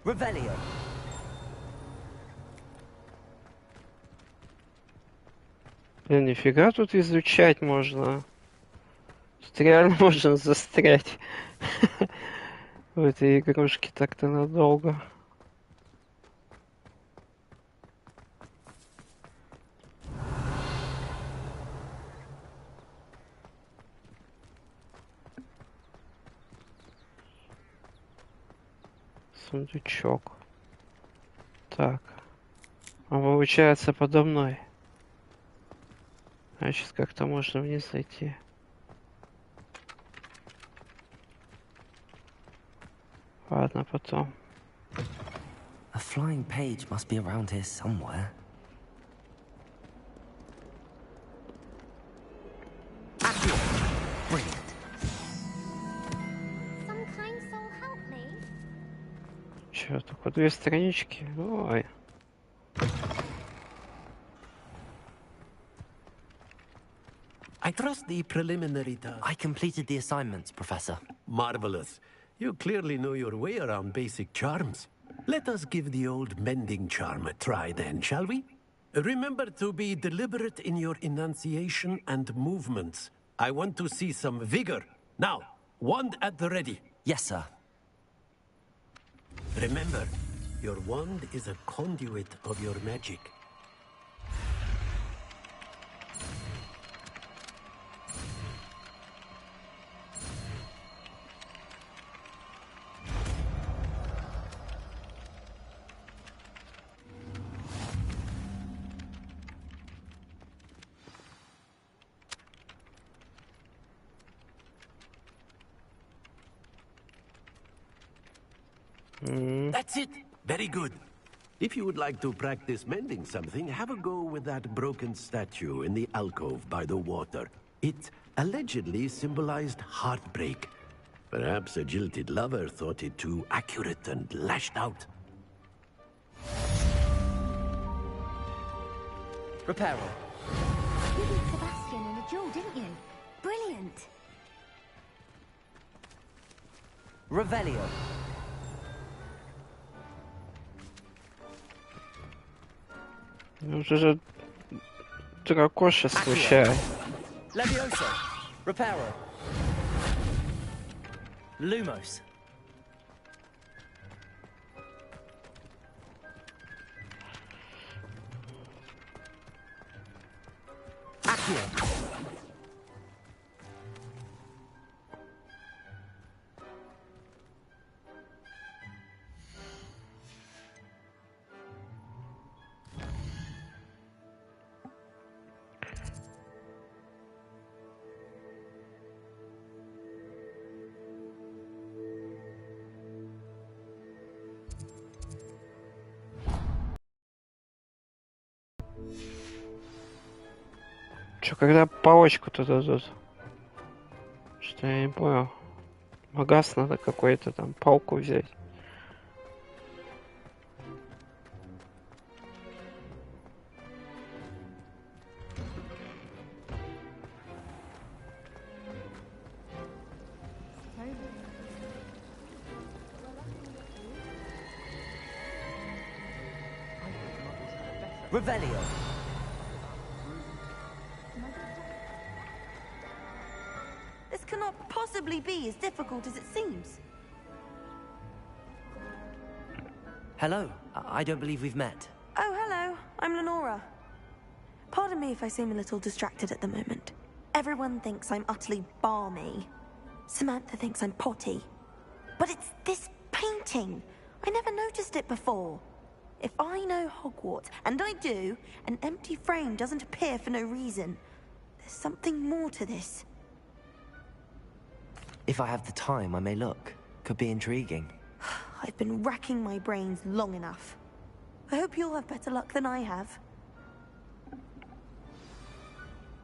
Revelio. Блин, нифига тут изучать можно. Тут реально можно застрять в этой игрушке так-то надолго. Сундучок. Так. Он получается подо мной. Значит, как-то можно вниз зайти. Ладно, потом. A flying page must be around here somewhere. Brilliant. Some kind soul help me. Чё, только 2 странички? Ой. I trust the preliminary task. I completed the assignments, Professor. Marvelous. You clearly know your way around basic charms. Let us give the old mending charm a try then, shall we? Remember to be deliberate in your enunciation and movements. I want to see some vigor. Now, wand at the ready. Yes, sir. Remember, your wand is a conduit of your magic. That's it. Very good. If you would like to practice mending something, have a go with that broken statue in the alcove by the water. It allegedly symbolized heartbreak. Perhaps a jilted lover thought it too accurate and lashed out. Reparo. You beat Sebastian in a duel, didn't you? Brilliant. Revelio. Уже дракоша случайно. Levioso. Reparo. Lumos. Accio. Чё, когда палочку-то дадут? Что я не понял. Магаз надо какой-то там палку взять. Revelio. This cannot possibly be as difficult as it seems. Hello. I don't believe we've met. Oh, hello. I'm Lenora. Pardon me if I seem a little distracted at the moment. Everyone thinks I'm utterly balmy. Samantha thinks I'm potty. But it's this painting. I never noticed it before. If I know Hogwarts, and I do, an empty frame doesn't appear for no reason. There's something more to this. If I have the time, I may look. Could be intriguing. I've been racking my brains long enough. I hope you'll have better luck than I have.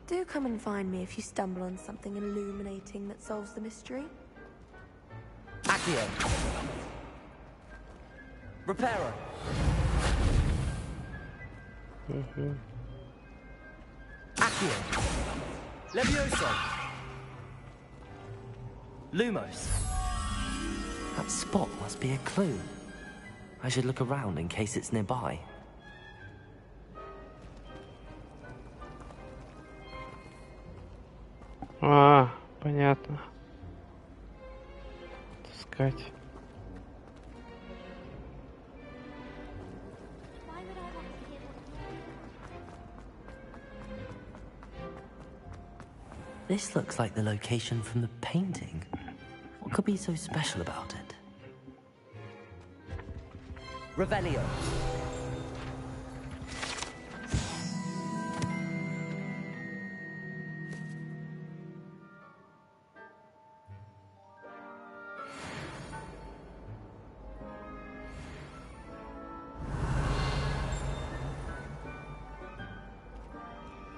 Do come and find me if you stumble on something illuminating that solves the mystery. Accio. Reparo. Accio. Levioso. Lumos. That spot must be a clue. I should look around in case it's nearby. А, понятно. Искать. This looks like the location from the painting. What could be so special about it? Revelio.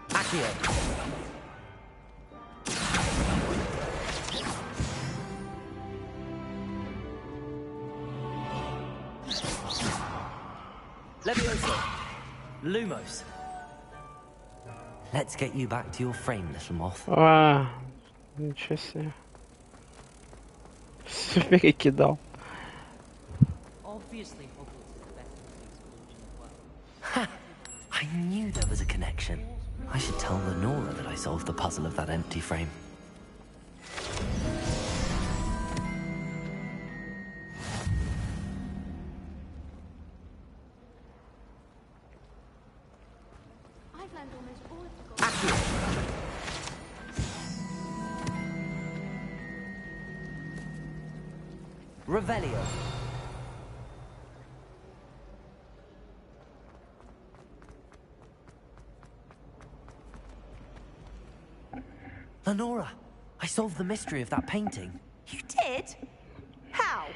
Accio. Levioso. Lumos. Let's get you back to your frame, little moth. А, ничего себе. Все перекидал. Obviously, Hogwarts is the best physics college in the world. Ha! I knew there was a connection. I should tell Lenora that I solved the puzzle of that empty frame. Revelio. Lenora, I solved the mystery of that painting. You did? How?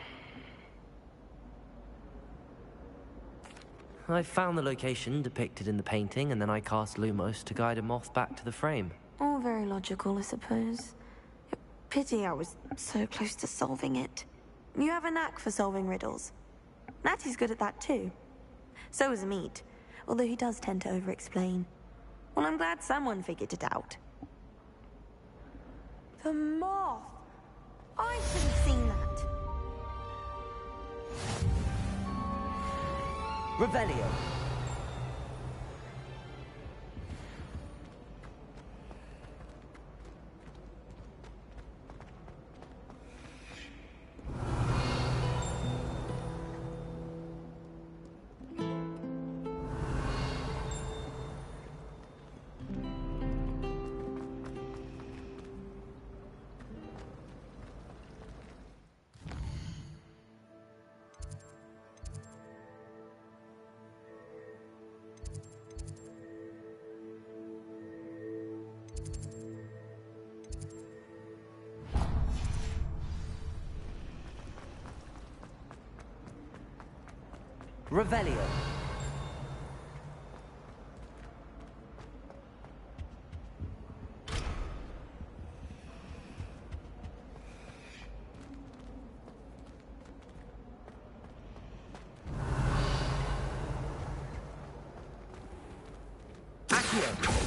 I found the location depicted in the painting, and then I cast Lumos to guide a moth back to the frame. All very logical, I suppose. Pity I was so close to solving it. You have a knack for solving riddles. Natty's good at that too. So is Meat, although he does tend to over-explain. Well, I'm glad someone figured it out. The moth! I should have seen that. Revelio. Revelio. Accio!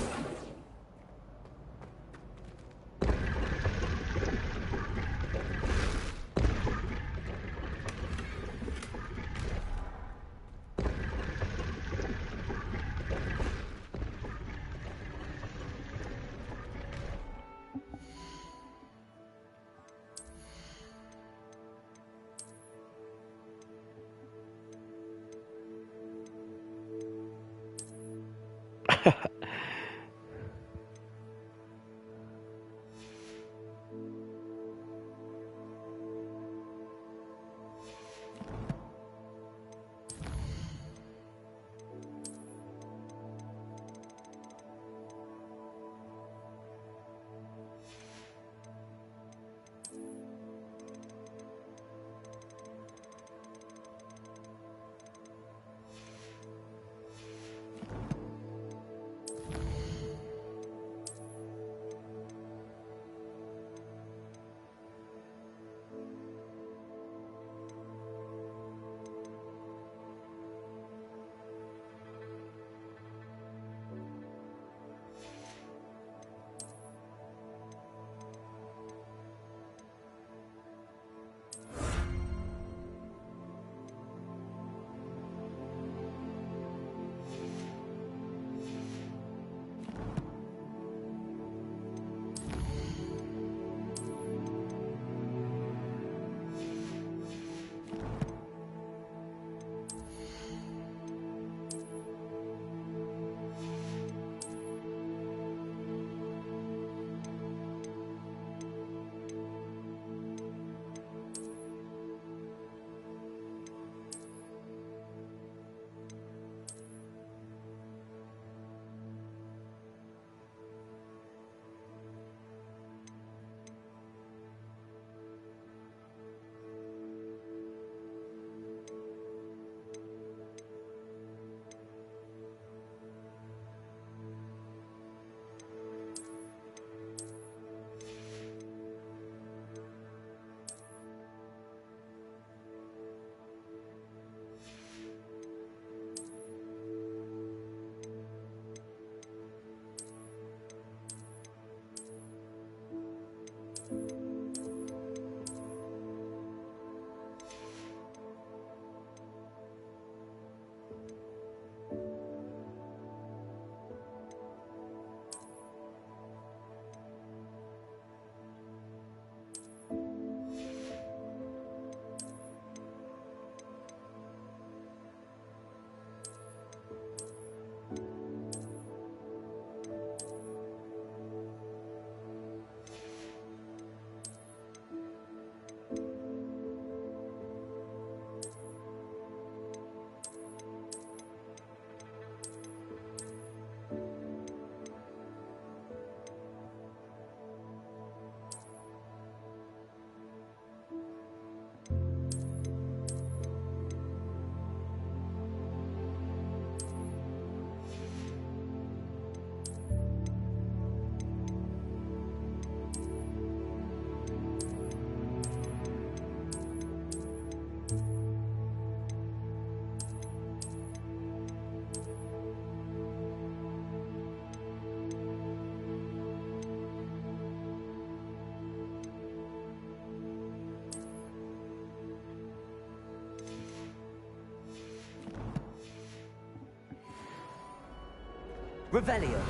Revelio.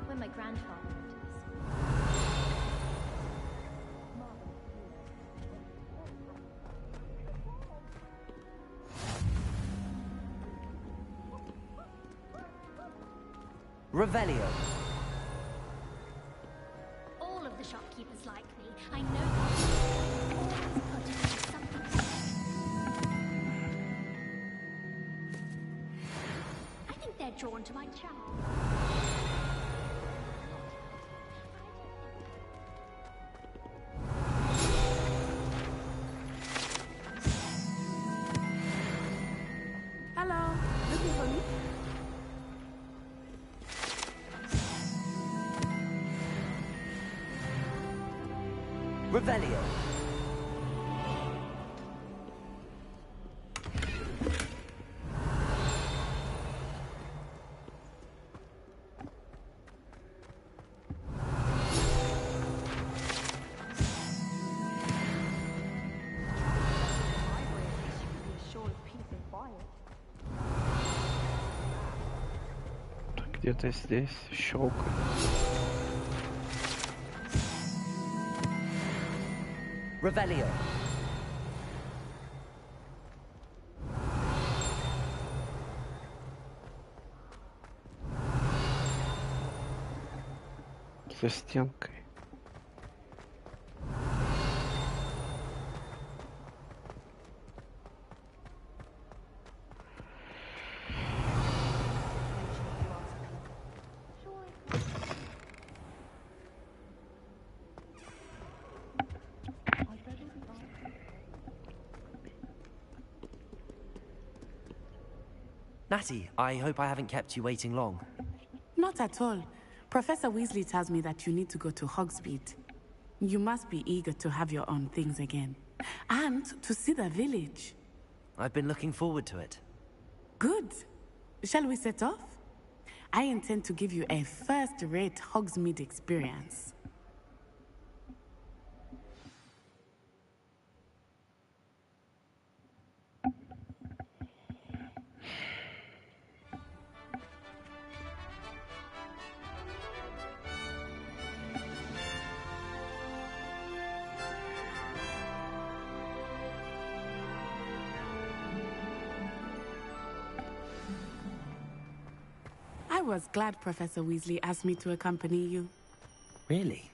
When my grandfather went to Revelio. all of the shopkeepers like me. I know always put it into something. I think they're drawn to my charm. Hello, looking for me? Revelio. Где-то здесь щелкает. Revelio. За стенкой. Natty, I hope I haven't kept you waiting long. Not at all. Professor Weasley tells me that you need to go to Hogsmeade. You must be eager to have your own things again. And to see the village. I've been looking forward to it. Good. Shall we set off? I intend to give you a first-rate Hogsmeade experience. I was glad Professor Weasley asked me to accompany you. Really?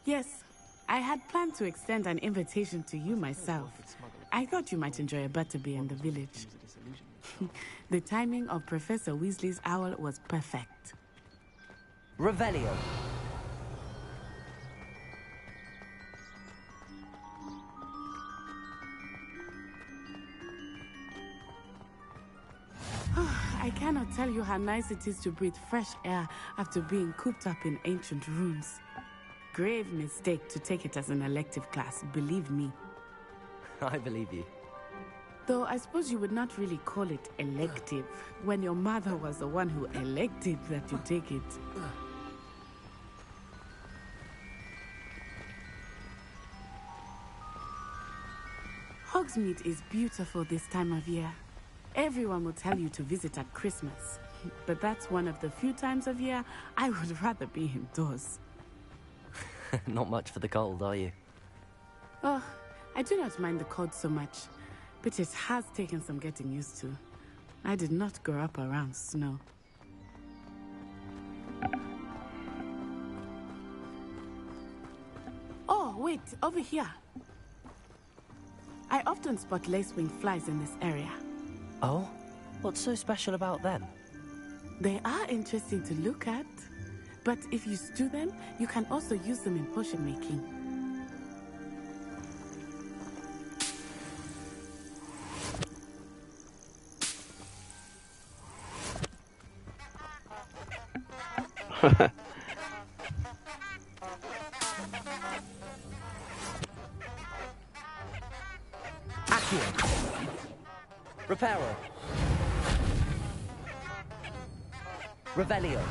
Yes, I had planned to extend an invitation to you myself. I thought you might enjoy a butterbeer in the village. The timing of Professor Weasley's owl was perfect. Revelio. I cannot tell you how nice it is to breathe fresh air after being cooped up in ancient rooms. Grave mistake to take it as an elective class, believe me. I believe you. Though I suppose you would not really call it elective when your mother was the one who elected that you take it. Hogsmeade is beautiful this time of year. Everyone will tell you to visit at Christmas, but that's one of the few times of year I would rather be indoors. Not much for the cold, are you? Oh, I do not mind the cold so much, but it has taken some getting used to. I did not grow up around snow. Oh, wait, over here. I often spot lacewing flies in this area. Oh? What's so special about them? They are interesting to look at, but if you stew them, you can also use them in potion making. Reparo. Revelio.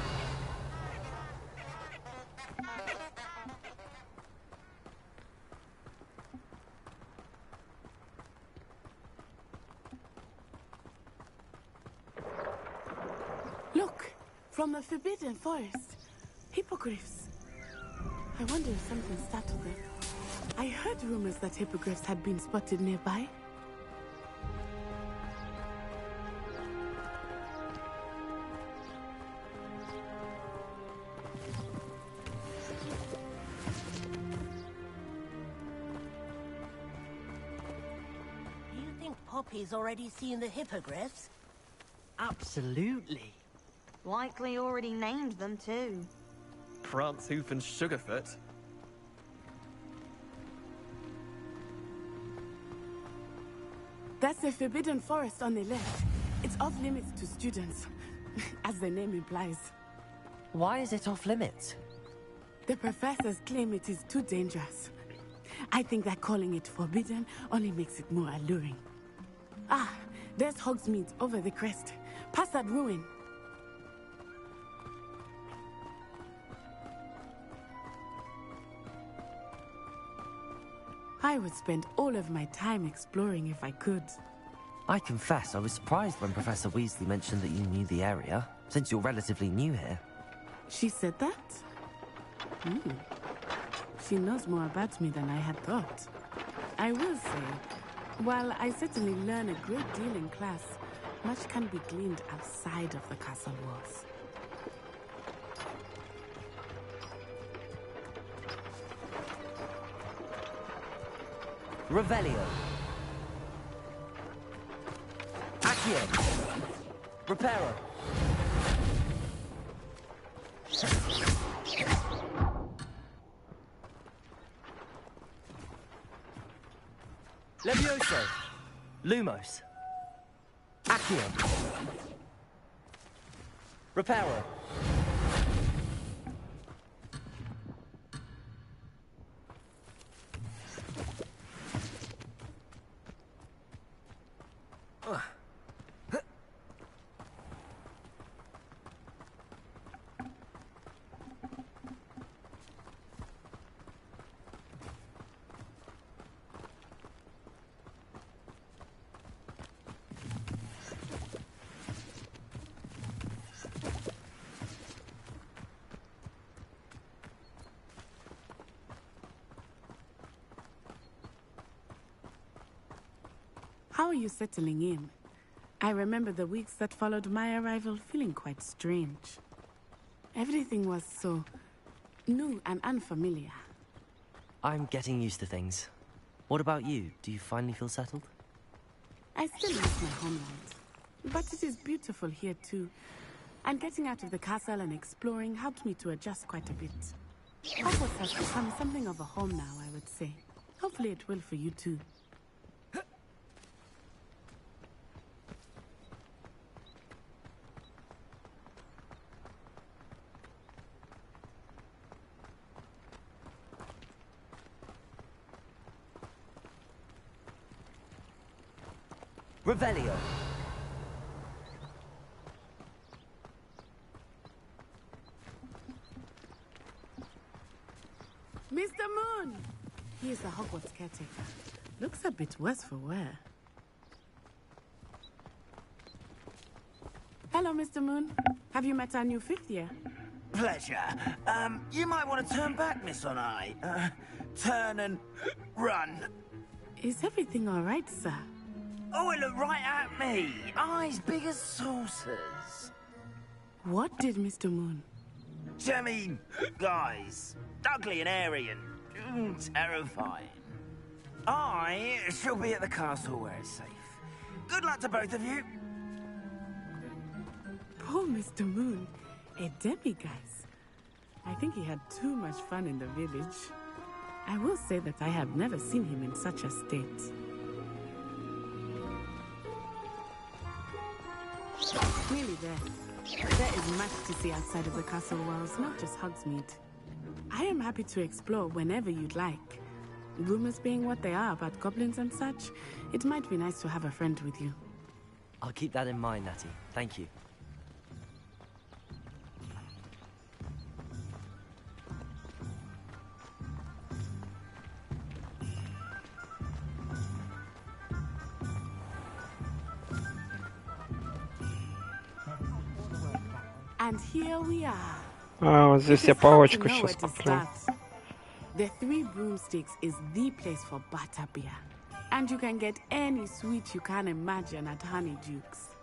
Look, from the Forbidden Forest. Hippogriffs. I wonder if something startled them. I heard rumors that hippogriffs had been spotted nearby. Poppy's already seen the hippogriffs? Absolutely. Likely already named them too. Prancehoof and Sugarfoot. That's the Forbidden Forest on the left. It's off limits to students, as the name implies. Why is it off limits? The professors claim it is too dangerous. I think that calling it forbidden only makes it more alluring. Ah, there's Hogsmeade over the crest. Past that ruin. I would spend all of my time exploring if I could. I confess I was surprised when Professor Weasley mentioned that you knew the area, since you're relatively new here. She said that? She knows more about me than I had thought. I will say, while I certainly learn a great deal in class, much can be gleaned outside of the castle walls. Revelio. Accio. Reparo. Levioso. Lumos. Accio. Reparo. How are you settling in? I remember the weeks that followed my arrival feeling quite strange. Everything was so new and unfamiliar. I'm getting used to things. What about you? Do you finally feel settled? I still miss my homeland, but it is beautiful here too. And getting out of the castle and exploring helped me to adjust quite a bit. Hogwarts has become something of a home now, I would say. Hopefully it will for you too. Revelio. Mr. Moon! He is the Hogwarts caretaker. Looks a bit worse for wear. Hello, Mr. Moon. Have you met our new fifth year? Pleasure. You might want to turn back, Miss Onai. Turn and run. Is everything all right, sir? Oh, it looked right at me. Eyes big as saucers. What did Mr. Moon? I mean, guys, ugly and airy and terrifying. I shall be at the castle where it's safe. Good luck to both of you. Poor Mr. Moon, a demiguise. I think he had too much fun in the village. I will say that I have never seen him in such a state. Nearly there. There is much to see outside of the castle walls, not just Hogsmeade. I am happy to explore whenever you'd like. Rumors being what they are about goblins and such, it might be nice to have a friend with you. I'll keep that in mind, Natty. Thank you. And here we are. А, вот здесь я палочку сейчас куплю. The Three Broomsticks is the place for butterbeer. And you can get any sweet you can imagine at Honeydukes.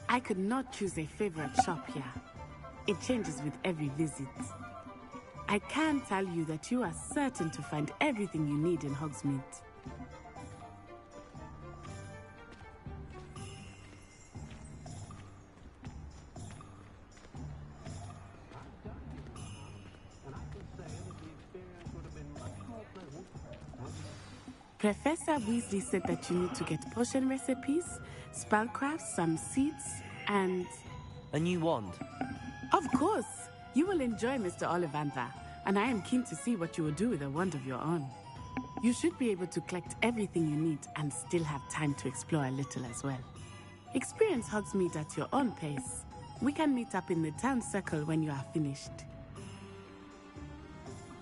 I could not choose a favorite shop here. It changes with every visit. I can tell you that you are certain to find everything you need in Hogsmeade. Professor Weasley said that you need to get potion recipes, spellcrafts, some seeds, and... A new wand? Of course! You will enjoy Mr. Ollivander, and I am keen to see what you will do with a wand of your own. You should be able to collect everything you need and still have time to explore a little as well. Experience Hogsmeade at your own pace. We can meet up in the town circle when you are finished.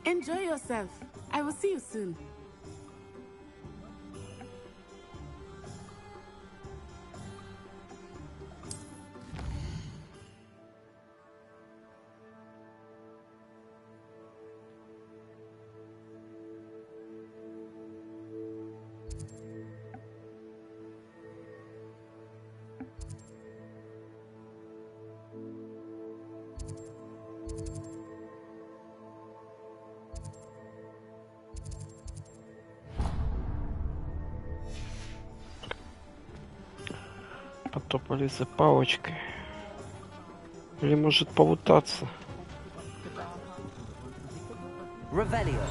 Enjoy yourself. I will see you soon. Потопали за палочкой. Или может полутаться. Revelio.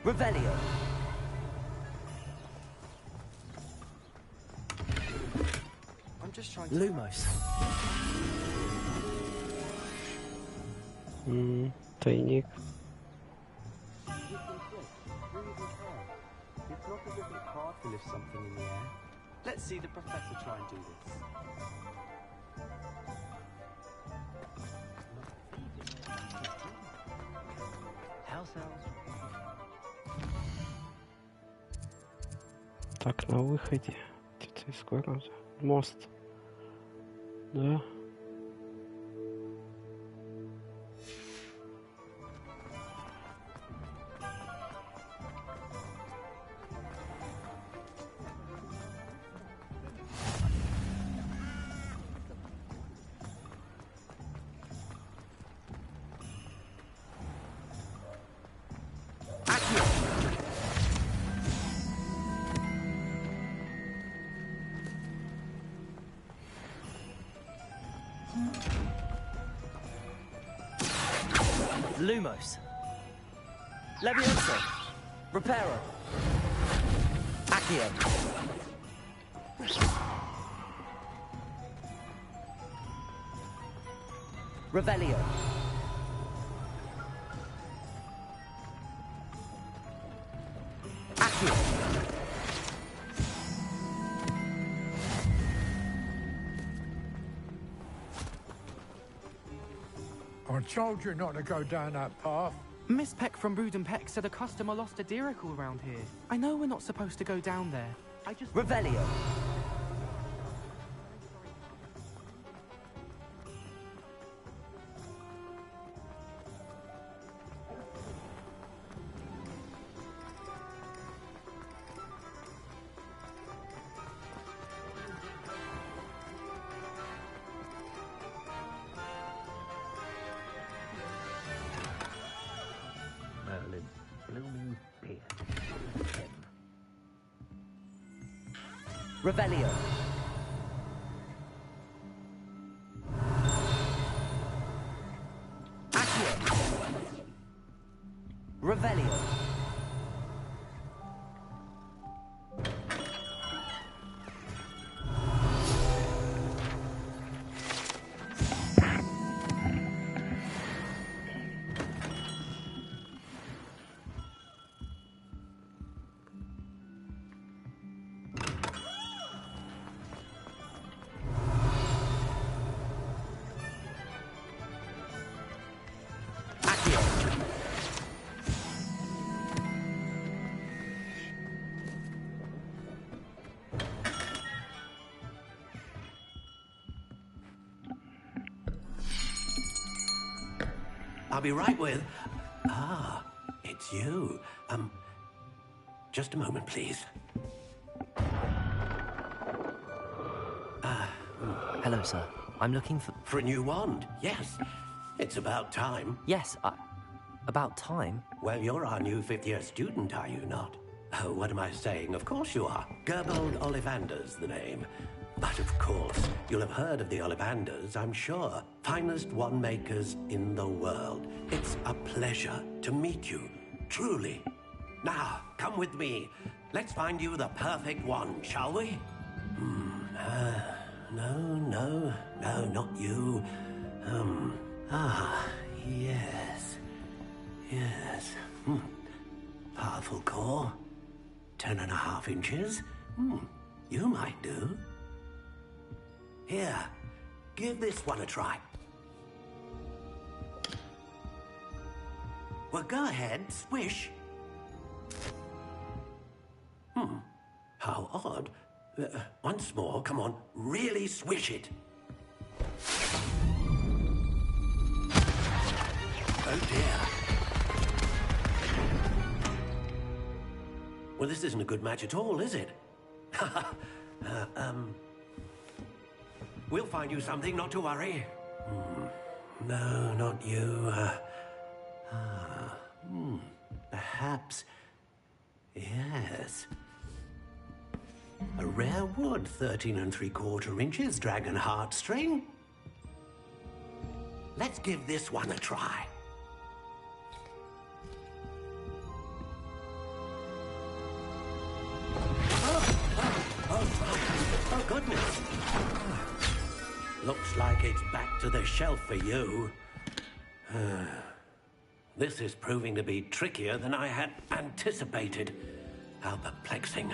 Revelio. I'm just trying to... Lumos. Тайник. It's not as if it's hard to lift something in the air. Let's see the professor try and do this. House elves. Так, на выходе. Где-то из города. Мост. Да. Lumos. Levioso. Reparo. Accio. Revelio. Accio. I told you not to go down that path. Miss Peck from Brood and Peck said a customer lost a diricle around here. I know we're not supposed to go down there. I just... Revelio. Merlin's blooming beard. Revelio. Accio. Revelio. I'll be right with... Ah, it's you. Just a moment, please. Hello, sir. I'm looking for... For a new wand, yes. It's about time. Yes, about time? Well, you're our new fifth-year student, are you not? Oh, what am I saying? Of course you are. Gerbold Ollivander's the name. But of course, you'll have heard of the Ollivanders, I'm sure. Finest wand makers in the world. It's a pleasure to meet you, truly. Now, come with me. Let's find you the perfect wand, shall we? No, not you. Yes. Yes. Powerful core. 10.5 inches. You might do. Here, give this one a try. Well, go ahead, swish. How odd. Once more, come on, really swish it. Oh dear. Well, this isn't a good match at all, is it? We'll find you something, not to worry. No, not you. Perhaps. Yes. A rare wood, 13 3/4 inches, dragon heartstring. Let's give this one a try. Oh, goodness. Looks like it's back to the shelf for you. This is proving to be trickier than I had anticipated. How perplexing.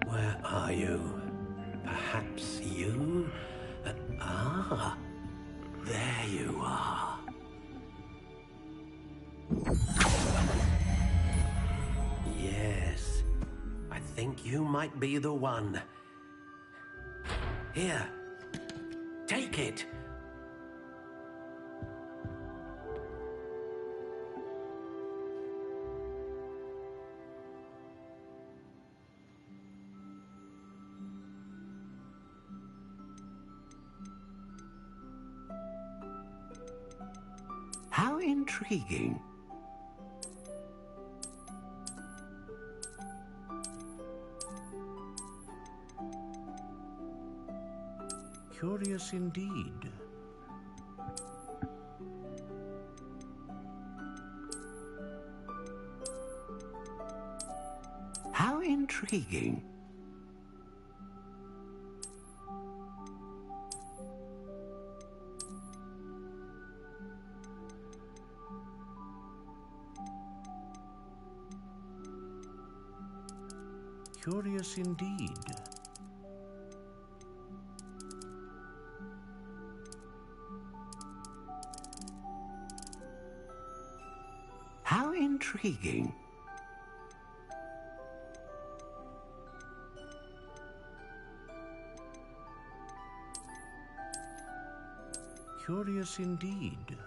Where are you? Perhaps you? There you are. Yes, I think you might be the one. Here, take it. How intriguing. Curious indeed. How intriguing. Curious indeed. How intriguing. Curious indeed.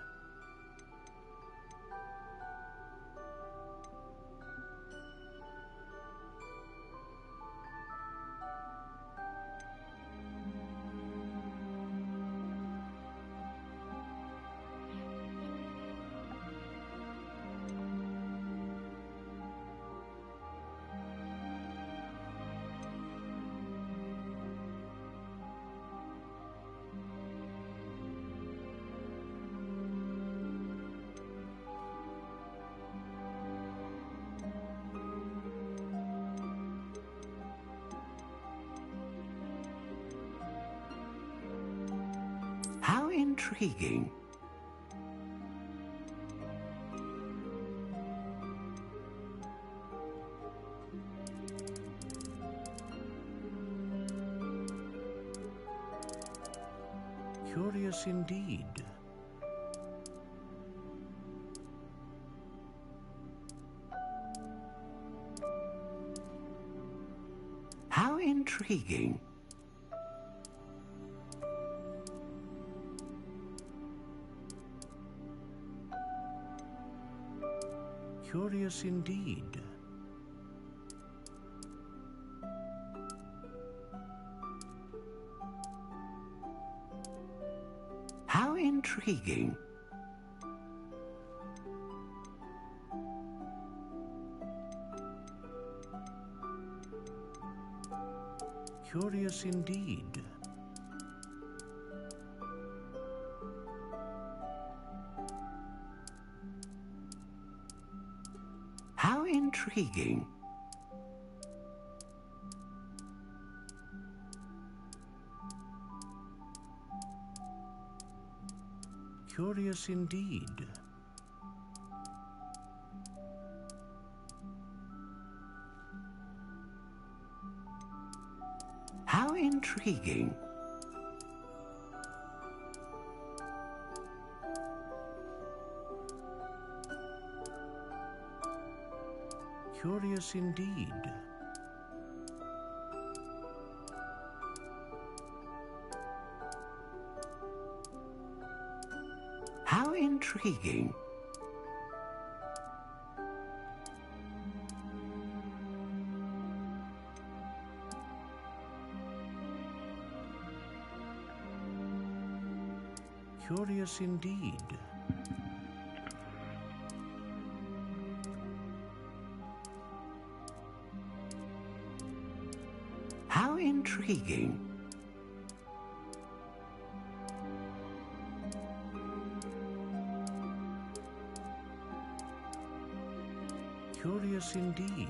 How intriguing. Curious indeed. How intriguing. Curious indeed. How intriguing. Curious indeed. How intriguing. Curious indeed. How intriguing. Curious indeed. How intriguing. Curious indeed. How intriguing. Curious indeed.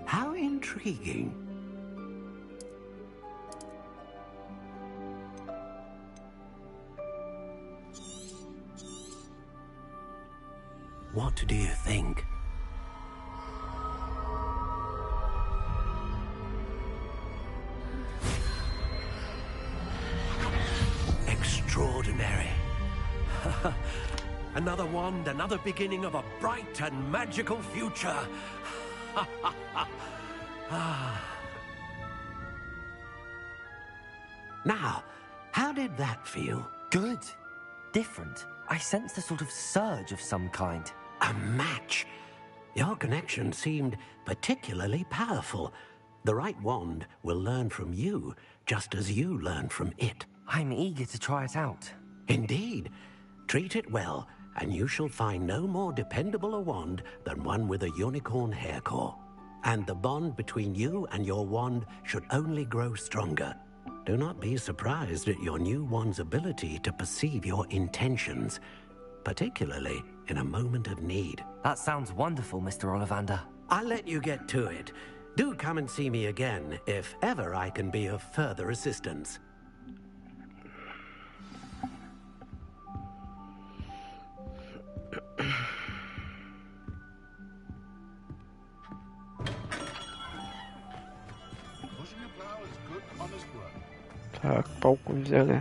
How intriguing. What do you think? Extraordinary. Another wand, another beginning of a bright and magical future. Now, how did that feel? Good. Different. I sensed a sort of surge of some kind. A match. Your connection seemed particularly powerful. The right wand will learn from you, just as you learn from it. I'm eager to try it out. Indeed. Treat it well, and you shall find no more dependable a wand than one with a unicorn hair core. And the bond between you and your wand should only grow stronger. Do not be surprised at your new wand's ability to perceive your intentions, particularly in a moment of need. That sounds wonderful, Mr. Ollivander. I'll let you get to it. Do come and see me again if ever I can be of further assistance. Так, палку взяли.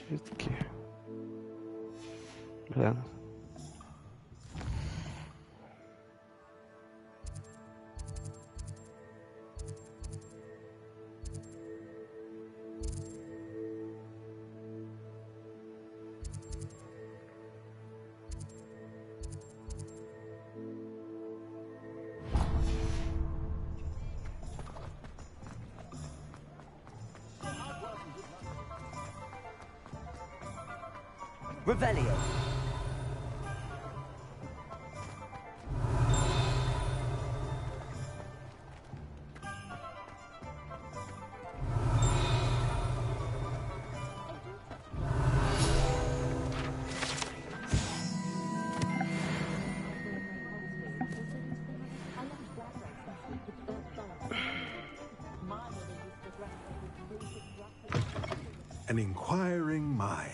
Цветки. Блин. Revelio. An inquiring mind.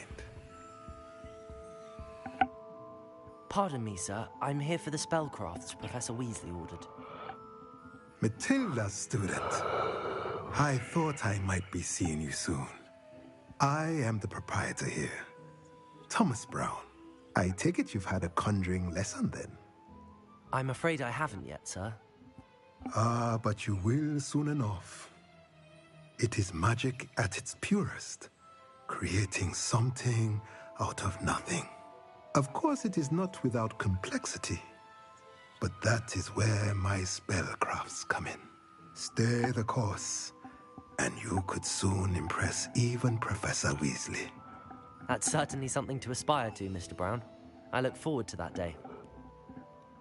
Pardon me, sir. I'm here for the spellcrafts Professor Weasley ordered. Matilda's student. I thought I might be seeing you soon. I am the proprietor here, Thomas Brown. I take it you've had a conjuring lesson then? I'm afraid I haven't yet, sir. Ah, but you will soon enough. It is magic at its purest, creating something out of nothing. Of course, it is not without complexity, but that is where my spellcrafts come in. Stay the course, and you could soon impress even Professor Weasley. That's certainly something to aspire to, Mr. Brown. I look forward to that day.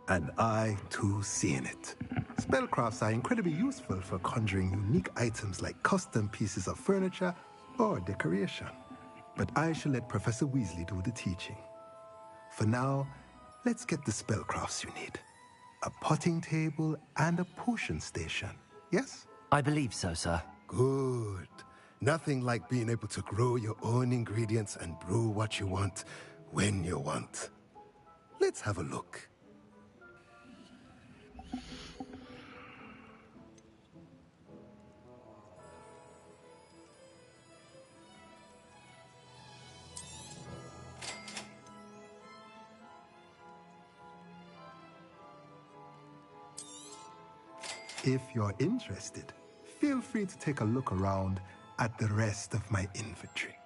And I, too, seeing it. Spellcrafts are incredibly useful for conjuring unique items like custom pieces of furniture or decoration. But I shall let Professor Weasley do the teaching. For now, let's get the spellcrafts you need. A potting table and a potion station, yes? I believe so, sir. Good. Nothing like being able to grow your own ingredients and brew what you want when you want. Let's have a look. If you're interested, feel free to take a look around at the rest of my inventory.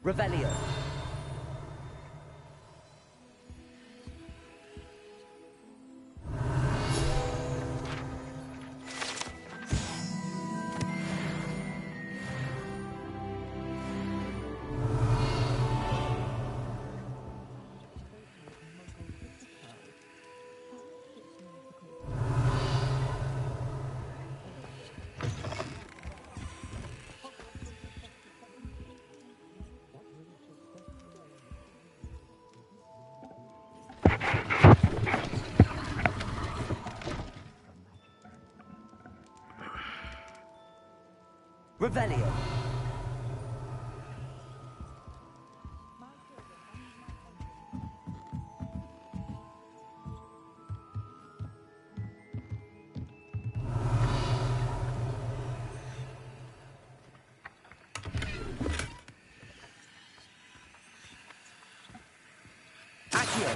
Revelio. Revelio. Accio.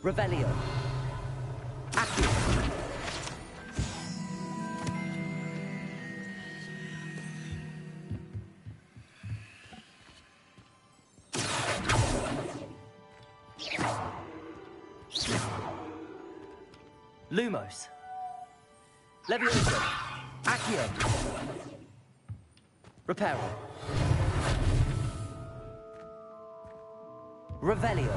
Revelio. Accio. Lumos. Levioso. Accio. Reparo. Revelio.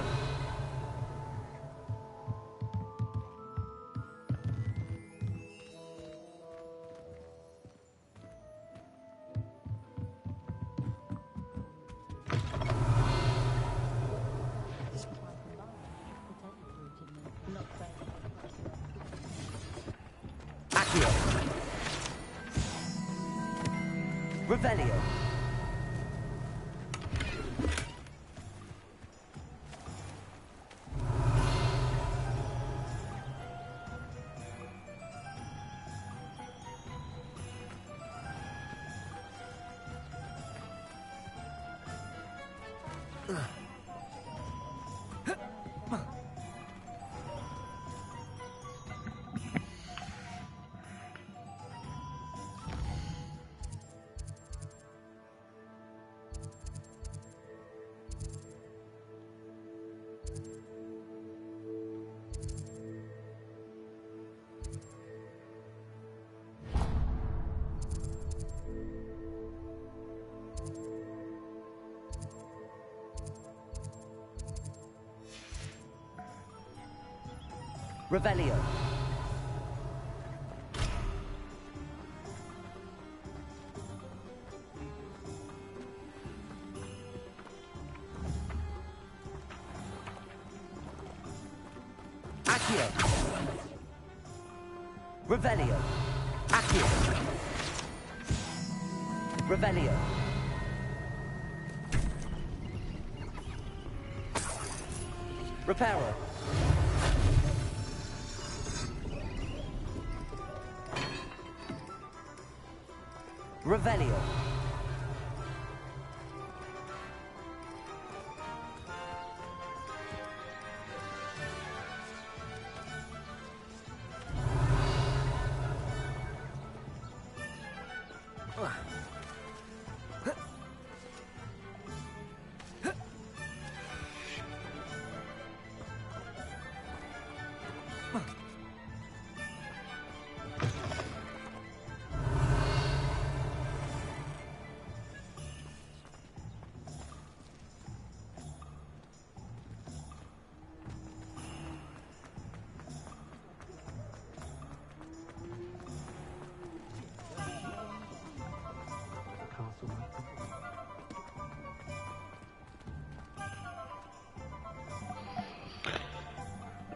Accio. Revelio. Revelio. Accio. Revelio. Accio. Revelio. Reparo. Revelio.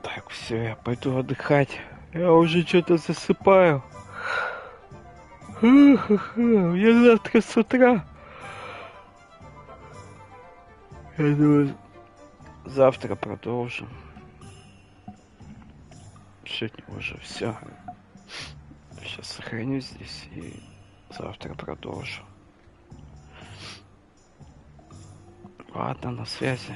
Так, все, я пойду отдыхать. Я уже что-то засыпаю. Мне завтра с утра. Я думаю, завтра продолжим. Сегодня уже все. Сейчас сохраню здесь и завтра продолжу. Ладно, на связи.